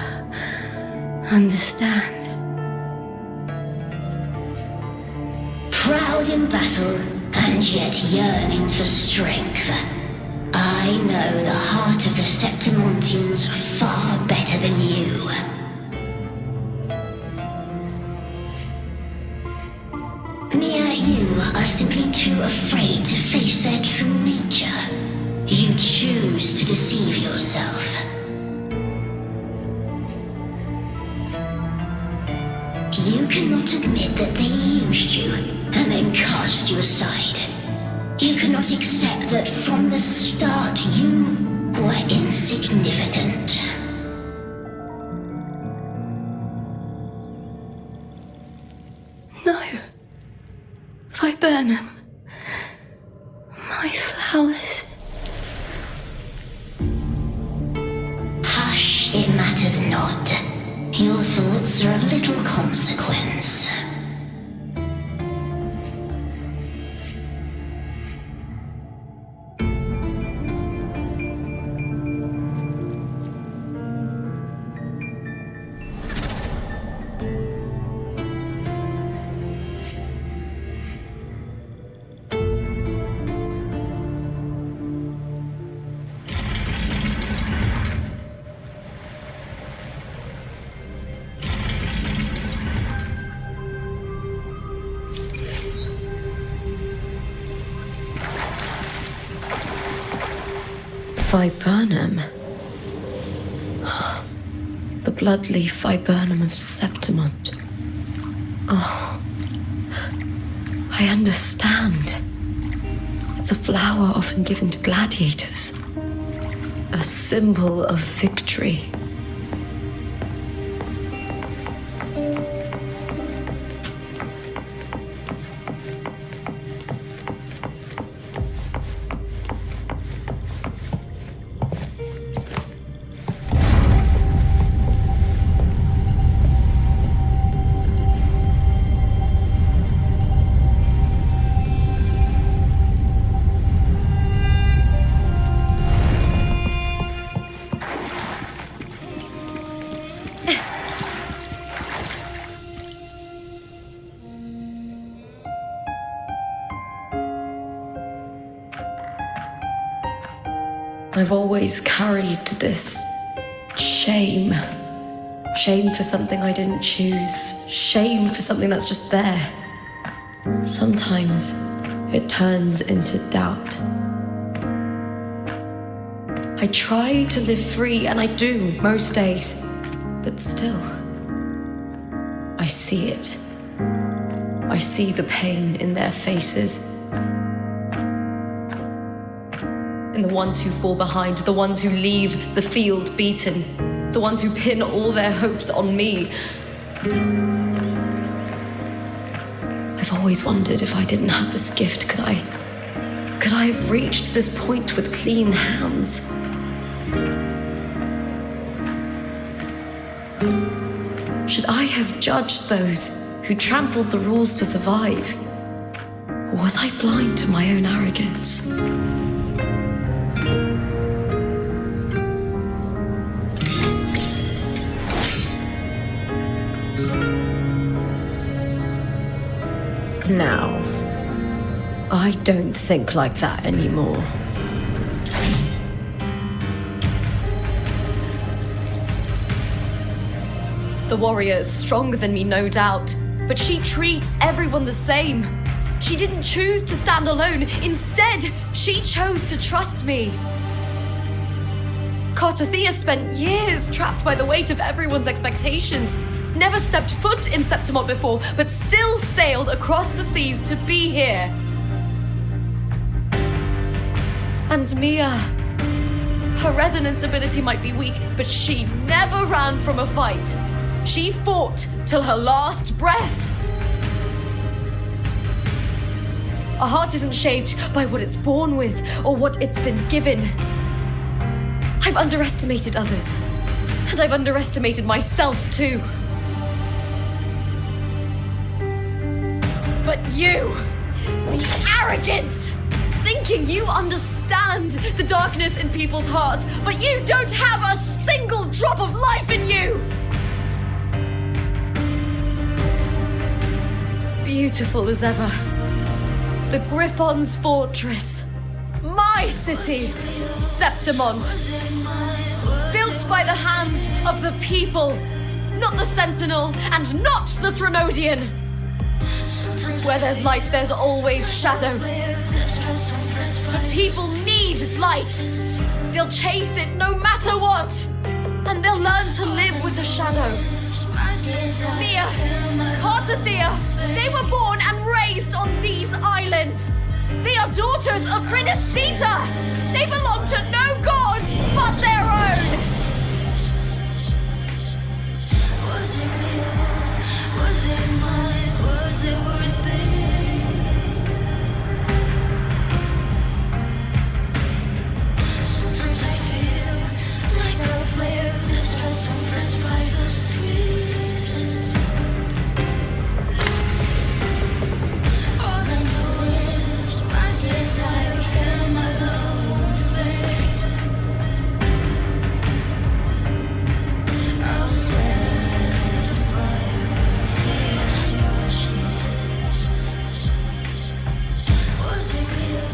Speaker 6: understand.
Speaker 4: Proud in battle, and yet yearning for strength. I know the heart of the Septimontians far better than you. You are simply too afraid to face their true nature. You choose to deceive yourself. You cannot admit that they used you and then cast you aside. You cannot accept that from the start you were insignificant.
Speaker 6: No. Viburnum. My flowers.
Speaker 4: Hush, it matters not. Your thoughts are of little consequence.
Speaker 2: Viburnum. The bloodleaf viburnum of Septimont. Oh, I understand. It's a flower often given to gladiators. A symbol of victory. I've always carried this shame. Shame for something I didn't choose. Shame for something that's just there. Sometimes it turns into doubt. I try to live free, and I do most days, but still, I see it. I see the pain in their faces. In the ones who fall behind, the ones who leave the field beaten, the ones who pin all their hopes on me. I've always wondered if I didn't have this gift, could I have reached this point with clean hands? Should I have judged those who trampled the rules to survive? Or was I blind to my own arrogance? Now, I don't think like that anymore. The warrior is stronger than me, no doubt, but she treats everyone the same. She didn't choose to stand alone. Instead, she chose to trust me. Cartethyia spent years trapped by the weight of everyone's expectations. Never stepped foot in Septimont before, but still sailed across the seas to be here. And Mia, her resonance ability might be weak, but she never ran from a fight. She fought till her last breath. A heart isn't shaped by what it's born with or what it's been given. I've underestimated others, and I've underestimated myself too. But you, the arrogance, thinking you understand the darkness in people's hearts, but you don't have a single drop of life in you! Beautiful as ever. The Griffon's fortress. My city, Septimont. Built by the hands of the people, not the Sentinel and not the Threnodian. Where there's light, there's always shadow. The people need light. They'll chase it no matter what. And they'll learn to live with the shadow. Mia, Cartethyia, they were born and raised on these islands. They are daughters of Rinascita. They belong to no gods but their own. Was it real? Was it mine? Was it worth it? Sometimes I feel like a player distressed some friends by the street. All I know is my desire and my love won't fade. I'll set a fire against your cheek. Was it real?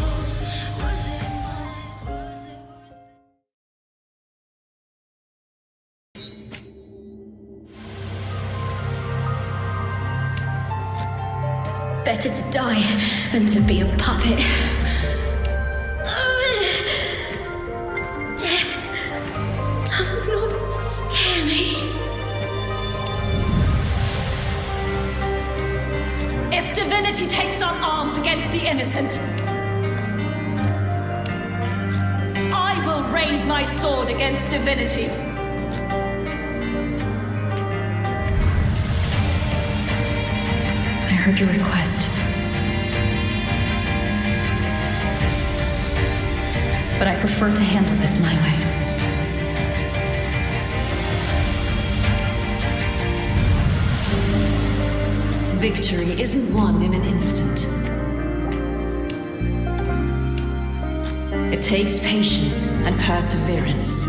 Speaker 2: Was it mine? Was it worth it?
Speaker 4: Better to die than to be a puppet. Death does not scare me.
Speaker 7: If divinity takes up arms against the innocent, I will raise my sword against divinity.
Speaker 1: I heard your request. But I prefer to handle this my way.
Speaker 6: Victory isn't won in an instant. It takes patience and perseverance.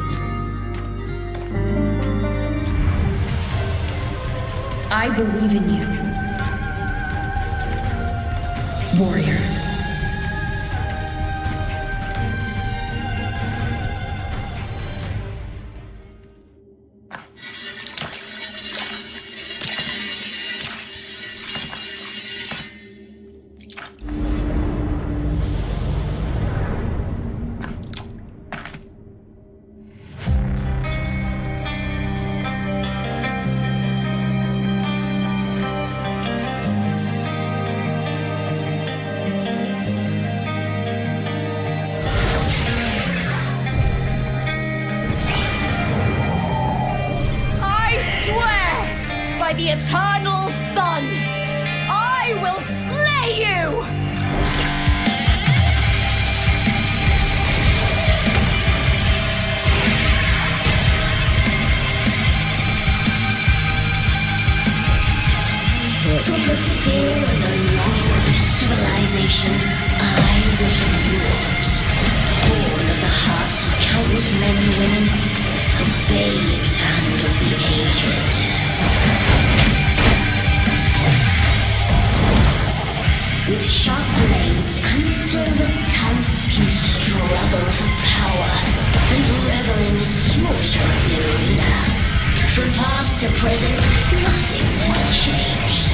Speaker 6: I believe in you, warrior.
Speaker 2: by the eternal sun, I will slay you!
Speaker 4: From the fear and the laws of civilization, I was wrought. Born of the hearts of countless men and women, of babes and of the aged. With sharp blades and silver tongue, you struggle for power and revel in the slaughter of the arena. From past to present, nothing has changed.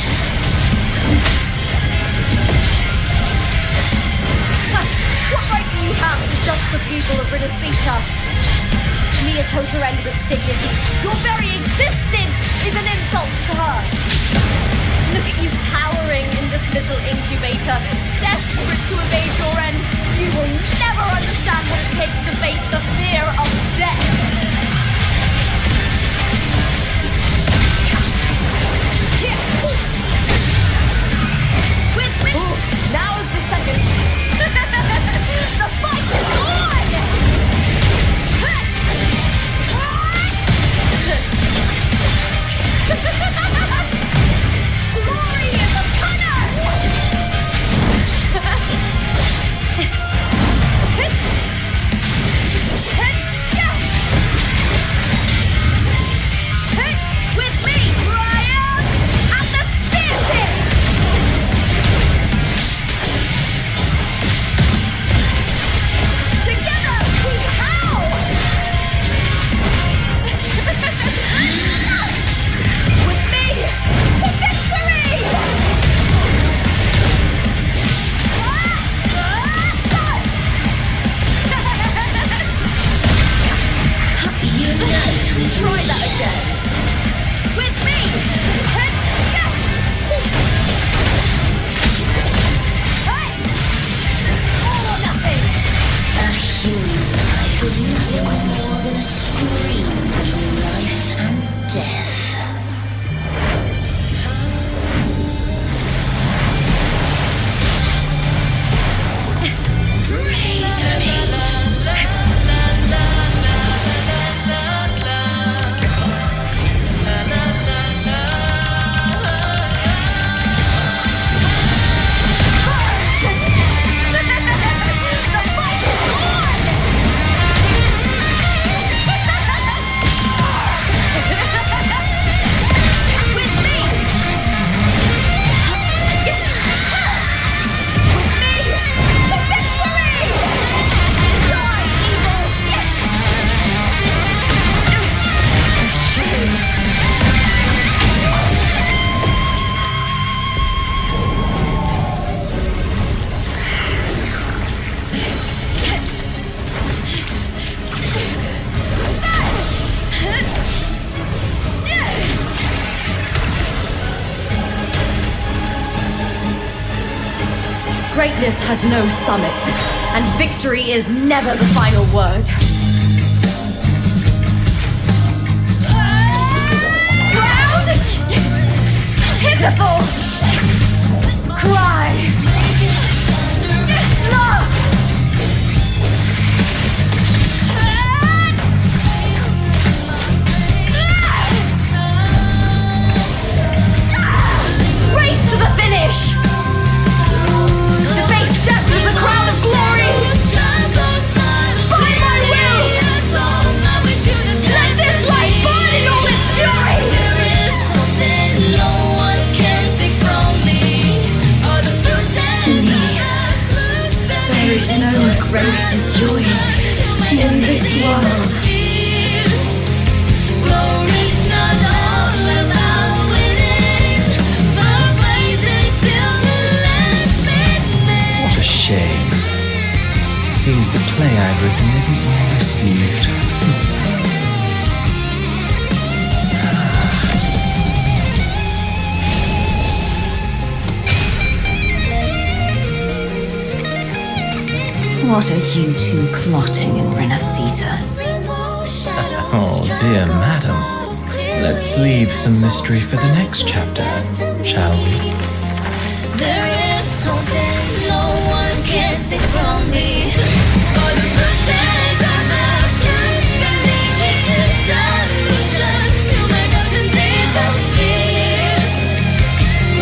Speaker 2: What right do you have to judge the people of Rinascita? Mere to surrender with dignity. Your very existence is an insult to her. Look at you cowering in this little incubator, desperate to evade your end. You will never understand what it takes to face the fear of death. Now's the second. The fight is on! Glory is upon us! With me, Brian! And the spear tip! Together, we howl! With me, to victory!
Speaker 4: Unite with
Speaker 2: Try
Speaker 4: me.
Speaker 2: that again. With me! All or nothing!
Speaker 4: A human life is nothing more than a scream between life and death. Pray to me.
Speaker 2: The fight is on! With me! With me! To victory! Die, Greatness has no summit, and victory is never the final word. Proud, pitiful, cry, love. Race to the finish! To face death with the crown of glory! By my will! Let this light burn in all its fury! To me, there is no greater joy in this world.
Speaker 5: What a shame. Seems the play I've written isn't well received.
Speaker 6: What are you two plotting in Rinascita?
Speaker 5: Oh, dear madam. Let's leave some mystery for the next chapter, shall we?
Speaker 8: There is something no one can take from me. All the pieces of the past, bending into solution to my dozen deepest fears.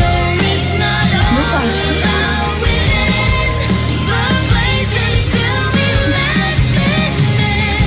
Speaker 8: No, it's not all about winning, but placing to be last minute.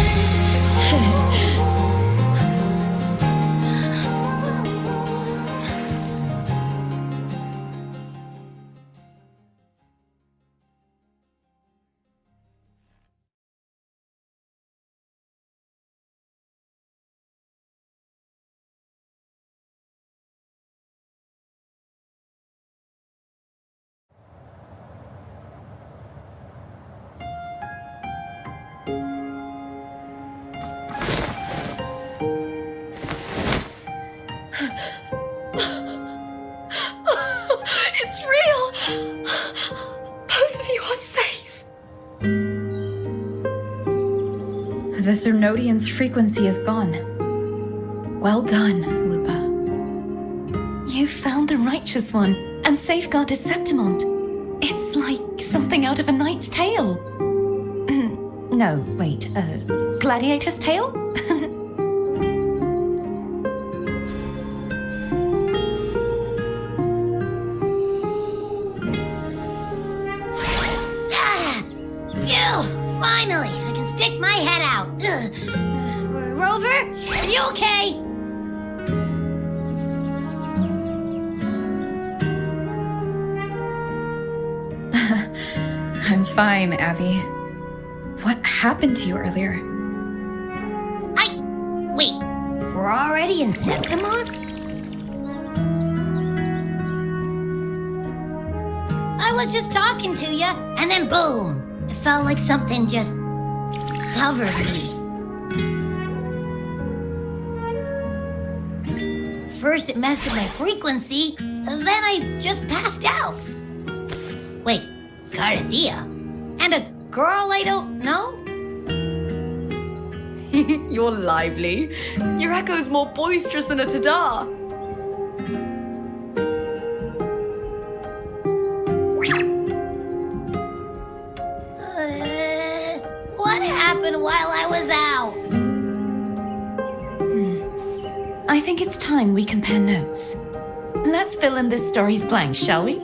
Speaker 2: It's real! Both of you are safe. The Threnodian's frequency is gone. Well done, Lupa.
Speaker 6: You found the righteous one and safeguarded Septimont. It's like something out of a knight's tale. No, wait, gladiator's tale?
Speaker 4: Finally, I can stick my head out. Rover, are you okay?
Speaker 2: I'm fine, Abby. What happened to you earlier?
Speaker 4: Wait, we're already in Septimont? I was just talking to you, and then boom! It felt like something just covered me. First it messed with my frequency, then I just passed out. Wait, Cartethyia? And a girl I don't know?
Speaker 2: You're lively. Your echo's more boisterous than a tada.
Speaker 4: What happened while I was out?
Speaker 6: I think it's time we compare notes. Let's fill in this story's blanks, shall we?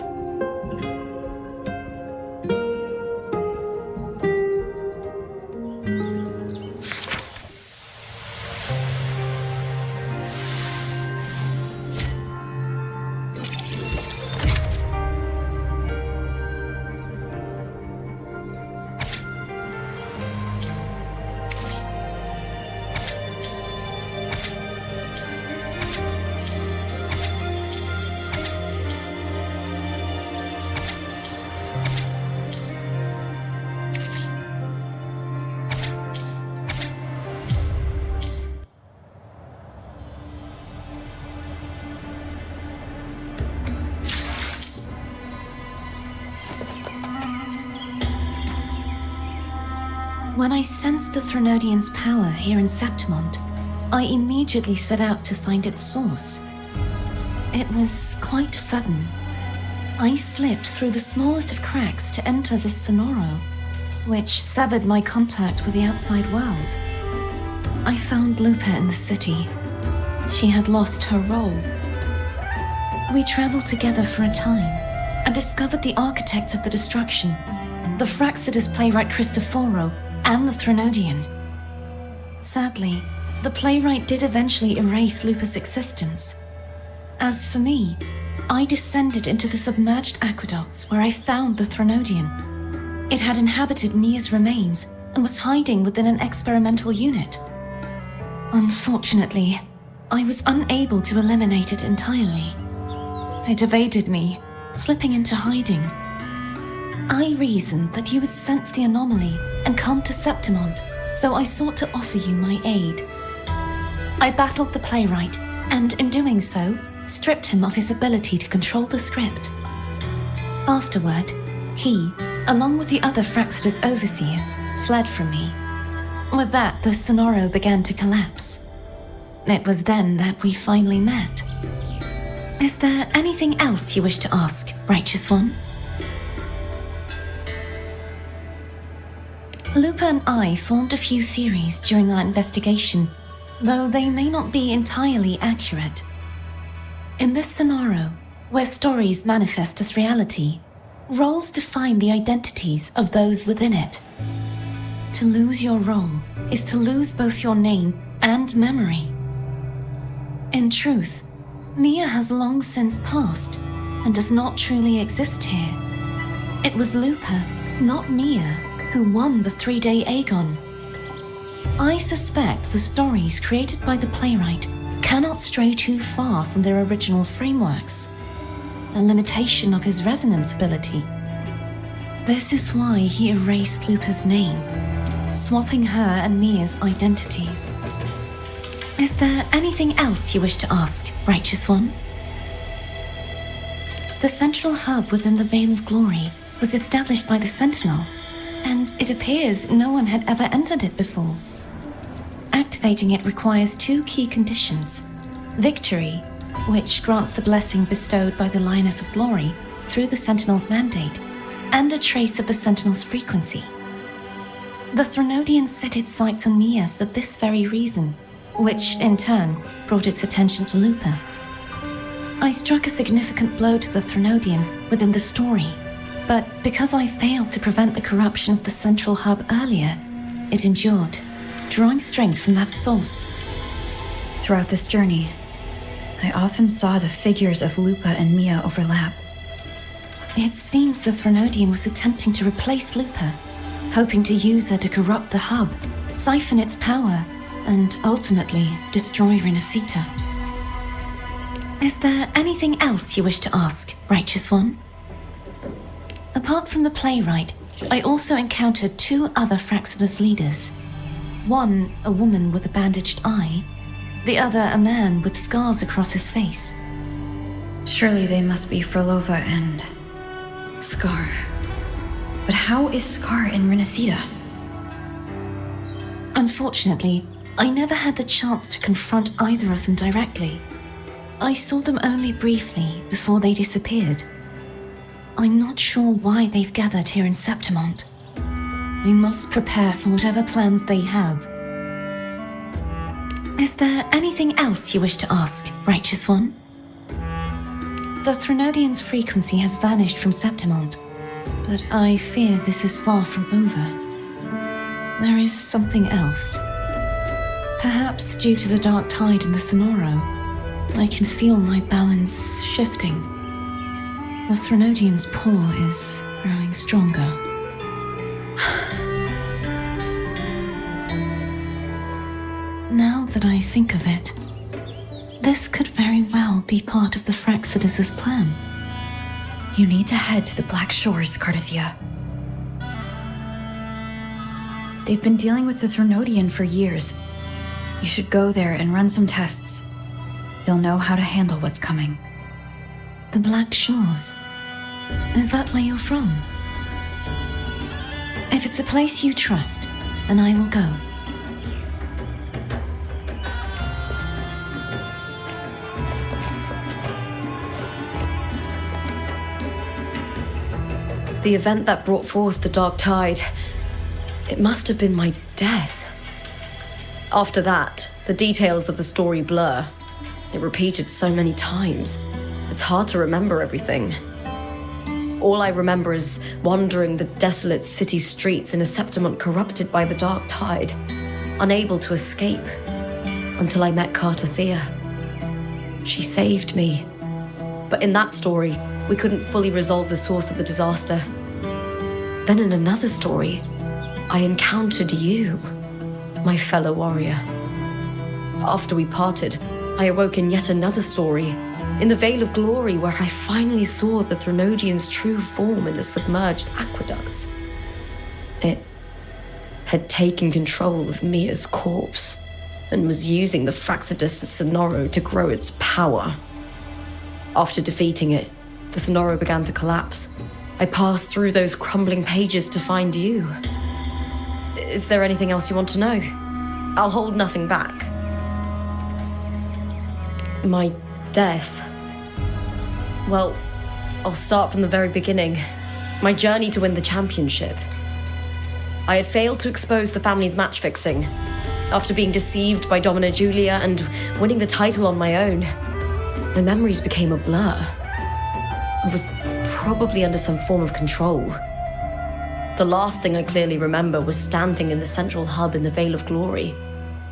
Speaker 6: When I sensed the Threnodian's power here in Septimont, I immediately set out to find its source. It was quite sudden. I slipped through the smallest of cracks to enter this sonoro, which severed my contact with the outside world. I found Lupa in the city. She had lost her role. We traveled together for a time and discovered the architects of the destruction, the Fractsidus playwright Cristoforo, and the Threnodian. Sadly, the playwright did eventually erase Lupa's existence. As for me, I descended into the submerged aqueducts where I found the Threnodian. It had inhabited Mia's remains and was hiding within an experimental unit. Unfortunately, I was unable to eliminate it entirely. It evaded me, slipping into hiding. I reasoned that you would sense the anomaly and come to Septimont, so I sought to offer you my aid. I battled the playwright, and in doing so, stripped him of his ability to control the script. Afterward, he, along with the other Fractsidus overseers, fled from me. With that, the sonoro began to collapse. It was then that we finally met. Is there anything else you wish to ask, Righteous One? Lupa and I formed a few theories during our investigation, though they may not be entirely accurate. In this scenario, where stories manifest as reality, roles define the identities of those within it. To lose your role is to lose both your name and memory. In truth, Mia has long since passed and does not truly exist here. It was Lupa, not Mia, who won the 3-day Aegon. I suspect the stories created by the playwright cannot stray too far from their original frameworks, a limitation of his resonance ability. This is why he erased Lupa's name, swapping her and Mia's identities. Is there anything else you wish to ask, Righteous One? The central hub within the Veil of Glory was established by the Sentinel, and it appears no one had ever entered it before. Activating it requires 2 key conditions: victory, which grants the blessing bestowed by the Lioness of Glory through the Sentinel's mandate, and a trace of the Sentinel's frequency. The Threnodian set its sights on Mia for this very reason, which in turn brought its attention to Lupa. I struck a significant blow to the Threnodian within the story, but because I failed to prevent the corruption of the central hub earlier, it endured, drawing strength from that source.
Speaker 1: Throughout this journey, I often saw the figures of Lupa and Mia overlap.
Speaker 6: It seems the Threnodian was attempting to replace Lupa, hoping to use her to corrupt the hub, siphon its power, and ultimately destroy Rinascita. Is there anything else you wish to ask, Righteous One? Apart from the playwright, I also encountered 2 other Fractsidus leaders. One, a woman with a bandaged eye, the other a man with scars across his face.
Speaker 1: Surely they must be Frolova and Scar. But how is Scar in Rinascita?
Speaker 6: Unfortunately, I never had the chance to confront either of them directly. I saw them only briefly before they disappeared. I'm not sure why they've gathered here in Septimont. We must prepare for whatever plans they have. Is there anything else you wish to ask, Righteous One? The Threnodian's frequency has vanished from Septimont, but I fear this is far from over. There is something else. Perhaps due to the dark tide in the Sonoro, I can feel my balance shifting. The Threnodian's paw is growing stronger. Now that I think of it, this could very well be part of the Fractsidus' plan.
Speaker 1: You need to head to the Black Shores, Cartethyia. They've been dealing with the Threnodian for years. You should go there and run some tests. They'll know how to handle what's coming.
Speaker 6: The Black Shores? Is that where you're from? If it's a place you trust, then I will go.
Speaker 2: The event that brought forth the dark tide, it must have been my death. After that, the details of the story blur. It repeated so many times. It's hard to remember everything. All I remember is wandering the desolate city streets in a Septimont corrupted by the dark tide, unable to escape, until I met Cartethyia. She saved me. But in that story, we couldn't fully resolve the source of the disaster. Then in another story, I encountered you, my fellow warrior. After we parted, I awoke in yet another story, in the Veil of Glory, where I finally saw the Threnodian's true form in the submerged aqueducts. It had taken control of Mia's corpse and was using the Fractsidus' Sonoro to grow its power. After defeating it, the Sonoro began to collapse. I passed through those crumbling pages to find you. Is there anything else you want to know? I'll hold nothing back. My death. Well, I'll start from the very beginning. My journey to win the championship. I had failed to expose the family's match fixing. After being deceived by Domina Julia and winning the title on my own, my memories became a blur. I was probably under some form of control. The last thing I clearly remember was standing in the central hub in the Veil of Glory,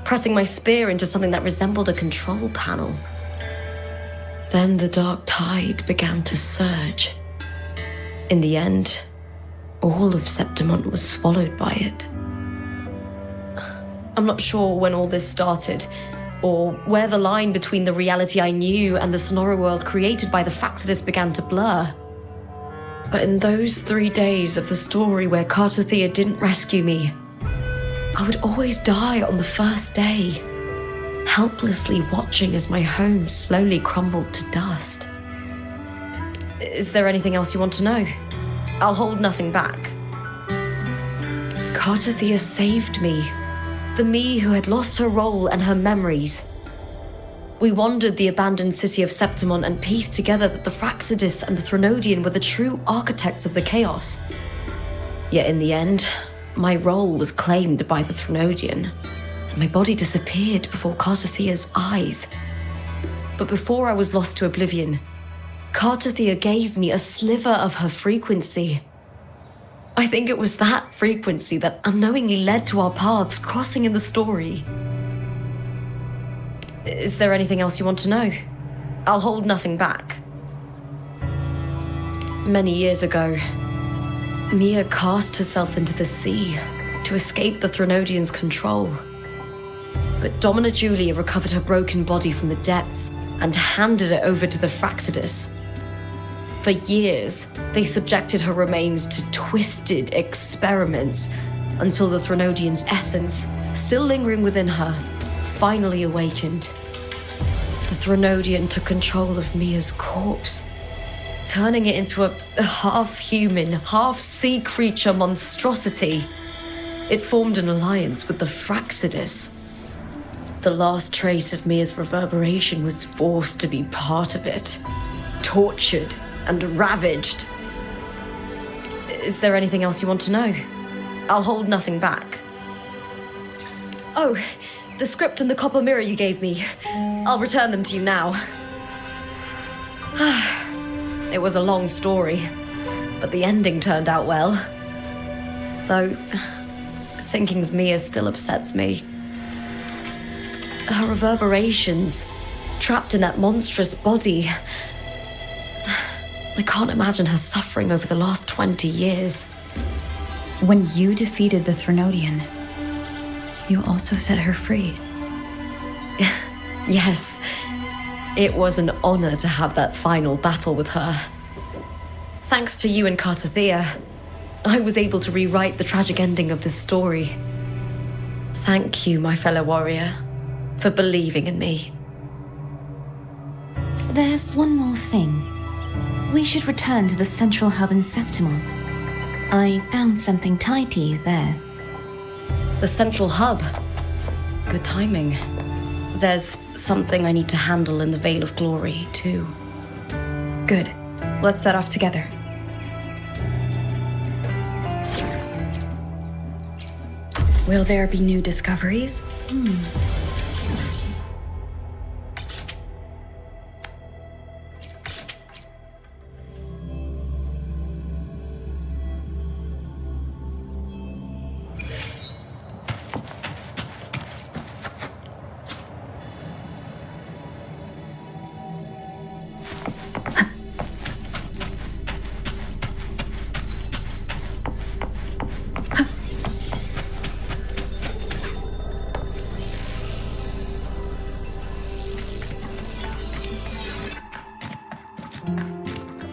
Speaker 2: pressing my spear into something that resembled a control panel. Then the dark tide began to surge. In the end, all of Septimont was swallowed by it. I'm not sure when all this started, or where the line between the reality I knew and the Sonora world created by the Fractsidus began to blur. But in those 3 days of the story where Cartethyia didn't rescue me, I would always die on the first day, helplessly watching as my home slowly crumbled to dust. Is there anything else you want to know? I'll hold nothing back. Cartethyia saved me, the me who had lost her role and her memories. We wandered the abandoned city of Septimont and pieced together that the Fractsidus and the Threnodian were the true architects of the chaos. Yet in the end, my role was claimed by the Threnodian, and my body disappeared before Cartethyia's eyes. But before I was lost to oblivion, Cartethyia gave me a sliver of her frequency. I think it was that frequency that unknowingly led to our paths crossing in the story. Is there anything else you want to know? I'll hold nothing back. Many years ago, Mia cast herself into the sea to escape the Threnodian's control. But Domina Julia recovered her broken body from the depths and handed it over to the Fractsidus. For years, they subjected her remains to twisted experiments until the Threnodian's essence, still lingering within her, finally awakened. The Threnodian took control of Mia's corpse, turning it into a half-human, half-sea creature monstrosity. It formed an alliance with the Fractsidus. The last trace of Mia's reverberation was forced to be part of it, tortured and ravaged. Is there anything else you want to know? I'll hold nothing back. Oh, the script and the copper mirror you gave me. I'll return them to you now. It was a long story, but the ending turned out well. Though, thinking of Mia still upsets me. Her reverberations, trapped in that monstrous body. I can't imagine her suffering over the last 20 years.
Speaker 1: When you defeated the Threnodian, you also set her free.
Speaker 2: Yes, it was an honor to have that final battle with her. Thanks to you and Cartethyia, I was able to rewrite the tragic ending of this story. Thank you, my fellow warrior, for believing in me.
Speaker 6: There's one more thing. We should return to the central hub in Septimont. I found something tied to you there.
Speaker 2: The central hub. Good timing. There's something I need to handle in the Veil of Glory, too.
Speaker 1: Good. Let's set off together. Will there be new discoveries?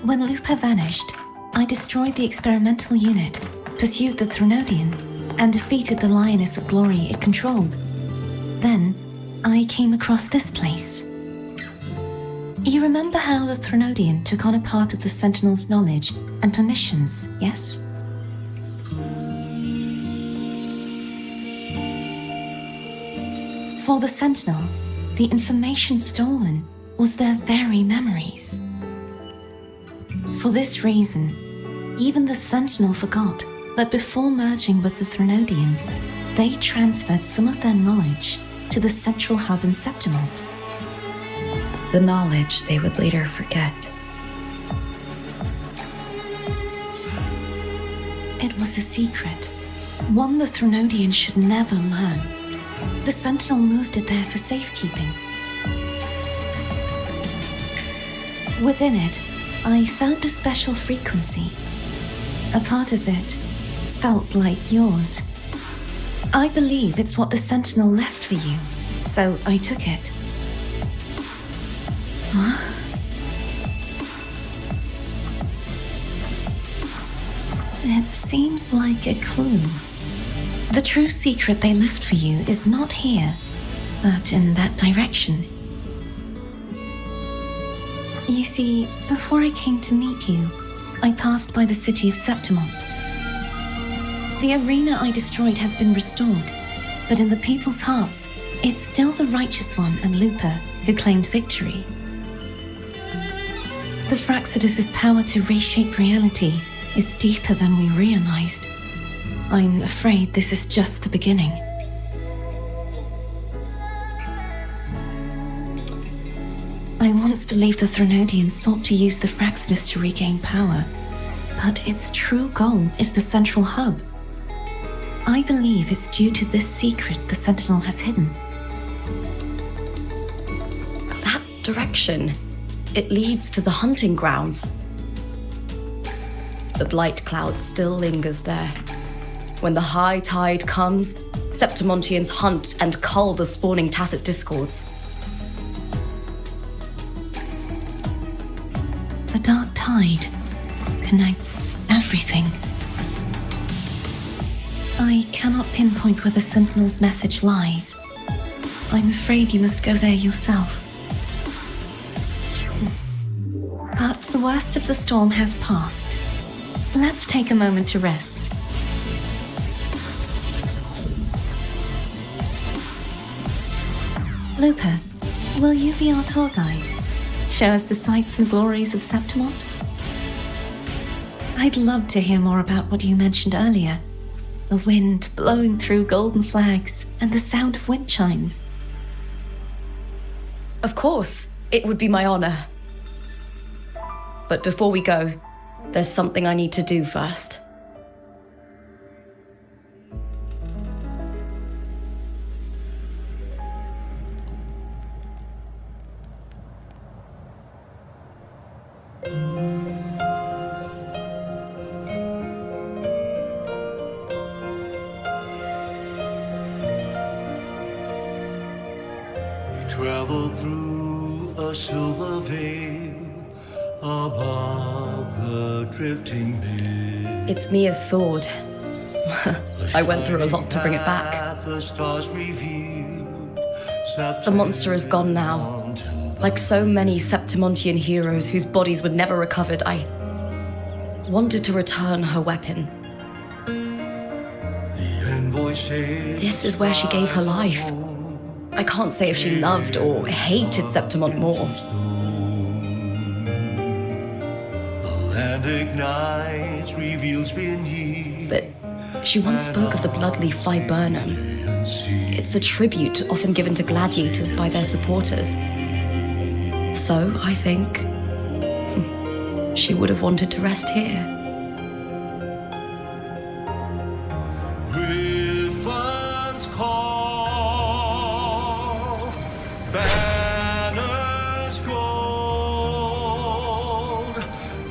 Speaker 6: When Lupa vanished, I destroyed the experimental unit, pursued the Threnodian, and defeated the Lioness of Glory it controlled. Then, I came across this place. You remember how the Threnodian took on a part of the Sentinel's knowledge and permissions, yes? For the Sentinel, the information stolen was their very memories. For this reason, even the Sentinel forgot that before merging with the Threnodian, they transferred some of their knowledge to the central hub in Septimont.
Speaker 2: The knowledge they would later forget.
Speaker 6: It was a secret, one the Threnodian should never learn. The Sentinel moved it there for safekeeping. Within it, I found a special frequency. A part of it felt like yours. I believe it's what the Sentinel left for you, so I took it. Huh? It seems like a clue. The true secret they left for you is not here, but in that direction. You see, before I came to meet you, I passed by the city of Septimont. The arena I destroyed has been restored, but in the people's hearts, it's still the Righteous One and Lupa who claimed victory. The Fractsidus' power to reshape reality is deeper than we realized. I'm afraid this is just the beginning. I once believed the Threnodians sought to use the Fractsidus to regain power, but its true goal is the central hub. I believe it's due to this secret the Sentinel has hidden.
Speaker 2: That direction, it leads to the hunting grounds. The blight cloud still lingers there. When the high tide comes, Septimontians hunt and cull the spawning tacit discords.
Speaker 6: The dark tide connects everything. I cannot pinpoint where the Sentinel's message lies. I'm afraid you must go there yourself. But the worst of the storm has passed. Let's take a moment to rest. Lupa, will you be our tour guide? Show us the sights and glories of Septimont? I'd love to hear more about what you mentioned earlier. The wind blowing through golden flags and the sound of wind chimes.
Speaker 2: Of course, it would be my honor. But before we go, there's something I need to do first.
Speaker 9: Travel through a silver veil above the drifting bay.
Speaker 2: It's Mia's sword. I went through a lot to bring it back. The monster is gone now. Like so many Septimontian heroes whose bodies were never recovered, I wanted to return her weapon. This is where she gave her life. I can't say if she loved or hated Septimont more.
Speaker 9: The land ignites, reveals beneath.
Speaker 2: But she once spoke of the bloodleaf viburnum. It's a tribute often given to gladiators by their supporters. So, I think, she would have wanted to rest here.
Speaker 9: Griffins call, banners gold,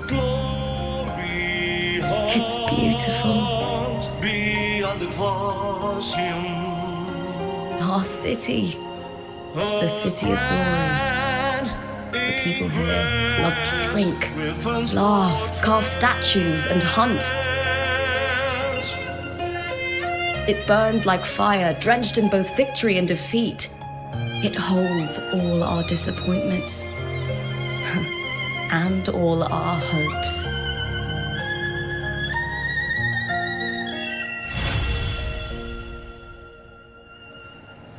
Speaker 9: glory
Speaker 2: It's beautiful.
Speaker 9: beyond the Colosseum.
Speaker 2: Our city. The city of glory. The people here love to drink, laugh, carve statues, and hunt. It burns like fire, drenched in both victory and defeat. It holds all our disappointments and all our hopes.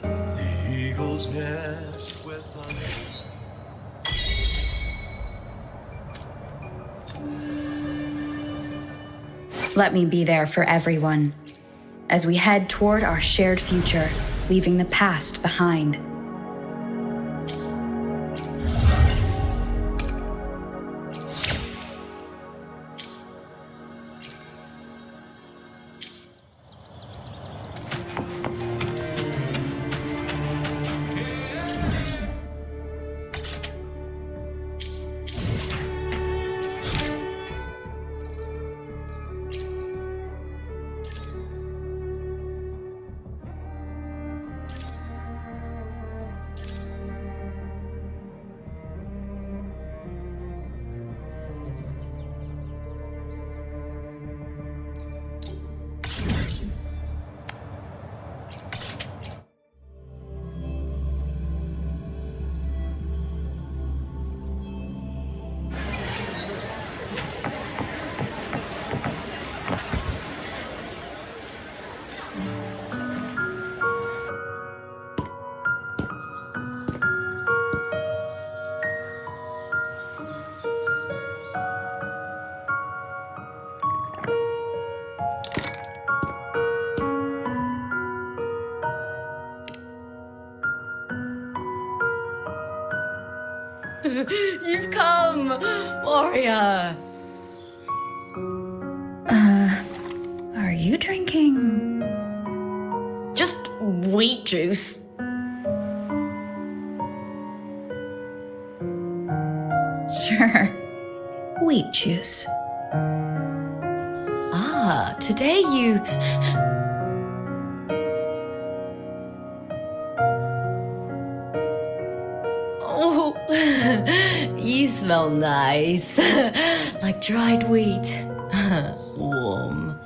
Speaker 9: The eagle's nest with
Speaker 1: Let me be there for everyone, as we head toward our shared future, leaving the past behind.
Speaker 2: You've come, warrior.
Speaker 1: Are you drinking?
Speaker 2: Just wheat juice.
Speaker 1: Sure. Wheat juice.
Speaker 2: Ah, today you... Oh, you smell nice. Like dried wheat. Warm.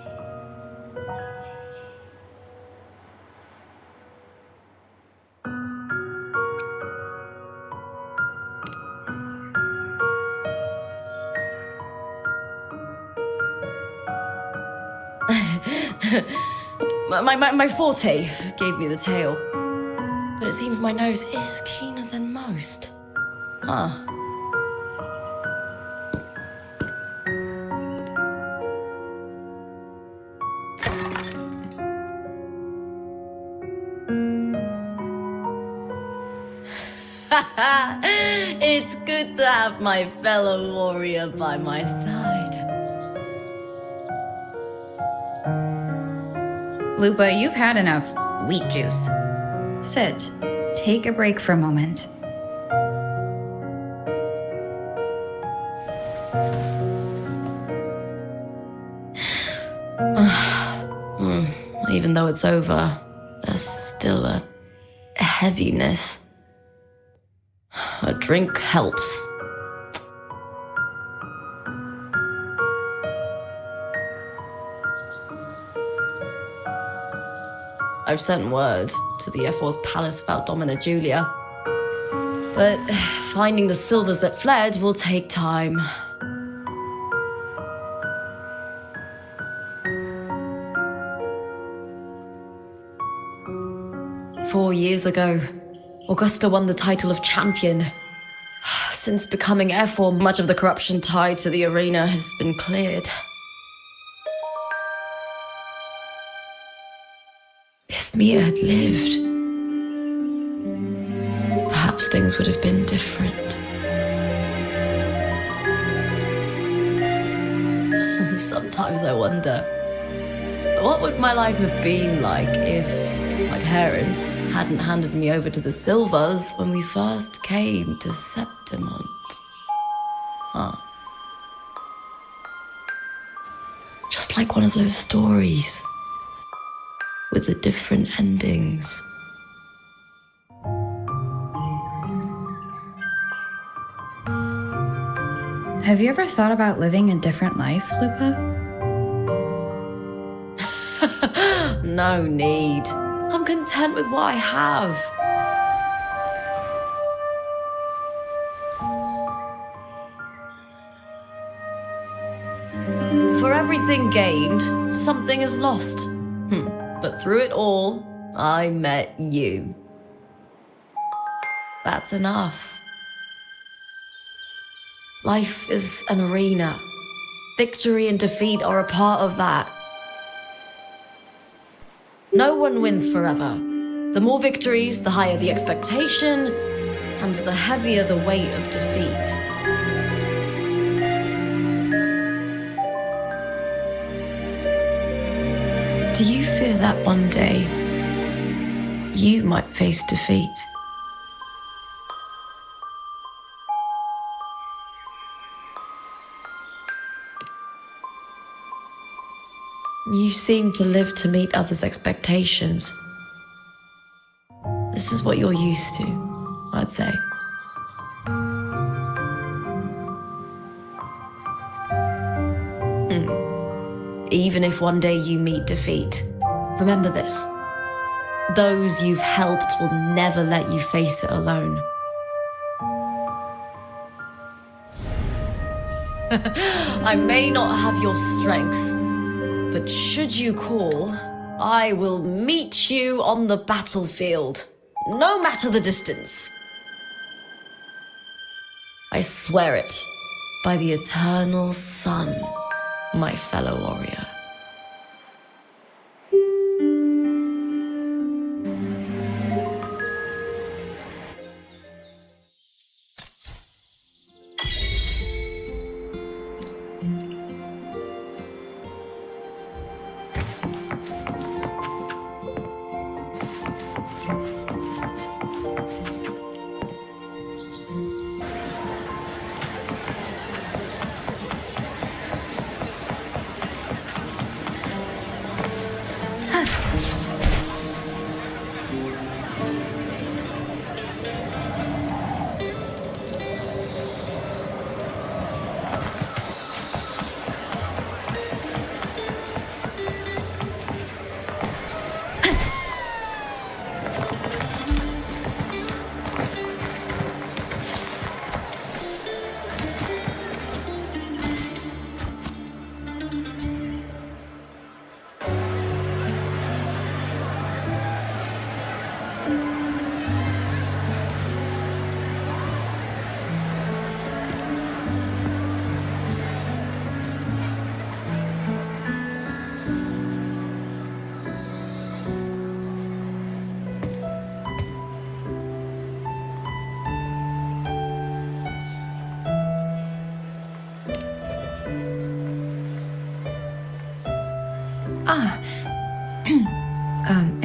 Speaker 2: My forte gave me the tail. But it seems my nose is keener than most. Huh. It's good to have my fellow warrior by my side.
Speaker 1: Lupa, you've had enough wheat juice. Sit. Take a break for a moment.
Speaker 2: Even though it's over, there's still a heaviness. A drink helps. I've sent word to the F4's palace about Domina Julia. But finding the silvers that fled will take time. Four years ago, Augusta won the title of champion. Since becoming F4, much of the corruption tied to the arena has been cleared. If Mia had lived, perhaps things would have been different. Sometimes I wonder, what would my life have been like if my parents hadn't handed me over to the Silvers when we first came to Septimont? Huh. Just like one of those stories with the different endings.
Speaker 1: Have you ever thought about living a different life, Lupa?
Speaker 2: No need. I'm content with what I have. For everything gained, something is lost. But through it all, I met you. That's enough. Life is an arena, Victory and defeat are a part of that. No one wins forever. The more victories, the higher the expectation, and the heavier the weight of defeat. Do you fear that one day you might face defeat? You seem to live to meet others' expectations. This is what you're used to, I'd say. Even if one day you meet defeat, remember this. Those you've helped will never let you face it alone. I may not have your strength, but should you call, I will meet you on the battlefield, no matter the distance. I swear it by the eternal sun, my fellow warrior.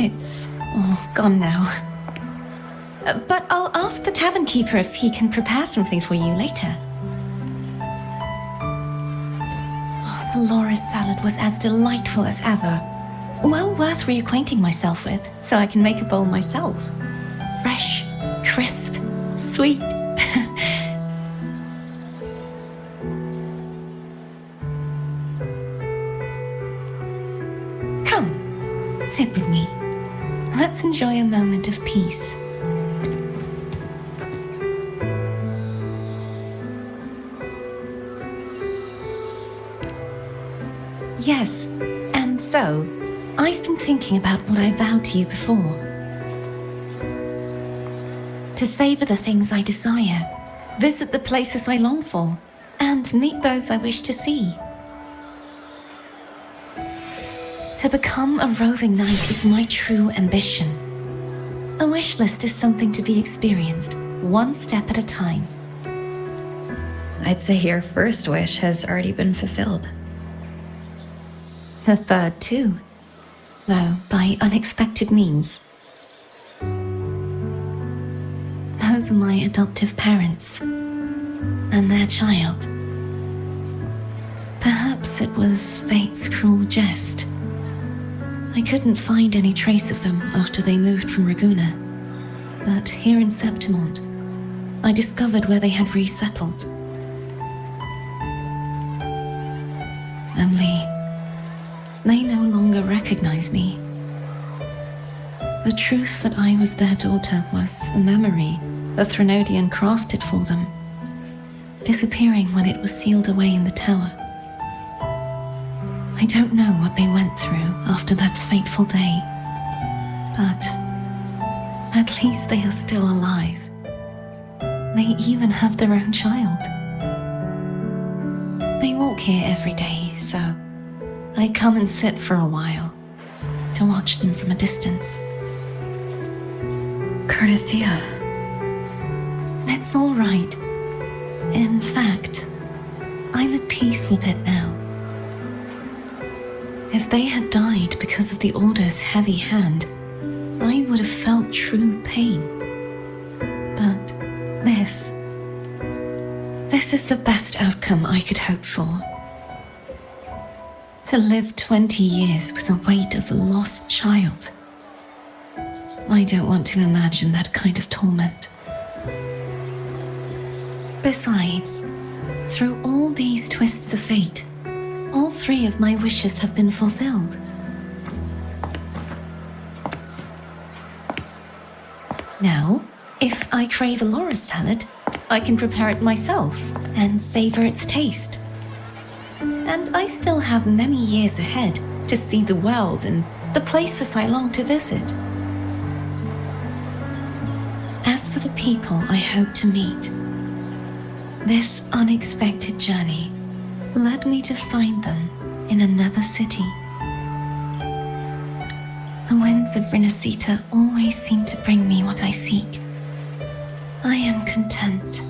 Speaker 3: It's all gone now. But I'll ask the tavern keeper if he can prepare something for you later. Oh, the Loris salad was as delightful as ever. Well worth reacquainting myself with, so I can make a bowl myself. Fresh, crisp, sweet. Come, sit with me. Let's enjoy a moment of peace. Yes, and so, I've been thinking about what I vowed to you before. To savor the things I desire, visit the places I long for, and meet those I wish to see. To become a roving knight is my true ambition. A wish list is something to be experienced, one step at a time.
Speaker 1: I'd say your first wish has already been fulfilled.
Speaker 3: The third too, though by unexpected means. Those are my adoptive parents, and their child. Perhaps it was fate's cruel jest. I couldn't find any trace of them after they moved from Ragunna, but here in Septimont, I discovered where they had resettled. Only, they no longer recognize me. The truth that I was their daughter was a memory the Threnodian crafted for them, disappearing when it was sealed away in the tower. I don't know what they went through after that fateful day, but at least they are still alive. They even have their own child. They
Speaker 6: walk here every day, so I come and sit for a while to watch them from a distance.
Speaker 1: Cartethyia.
Speaker 6: It's all right. In fact, I'm at peace with it now. If they had died because of the Order's heavy hand, I would have felt true pain. But this is the best outcome I could hope for. To live 20 years with the weight of a lost child. I don't want to imagine that kind of torment. Besides, through all these twists of fate, all 3 of my wishes have been fulfilled. Now, if I crave a Laura salad, I can prepare it myself and savor its taste. And I still have many years ahead to see the world and the places I long to visit. As for the people I hope to meet, this unexpected journey led me to find them in another city. The winds of Rinascita always seem to bring me what I seek. I am content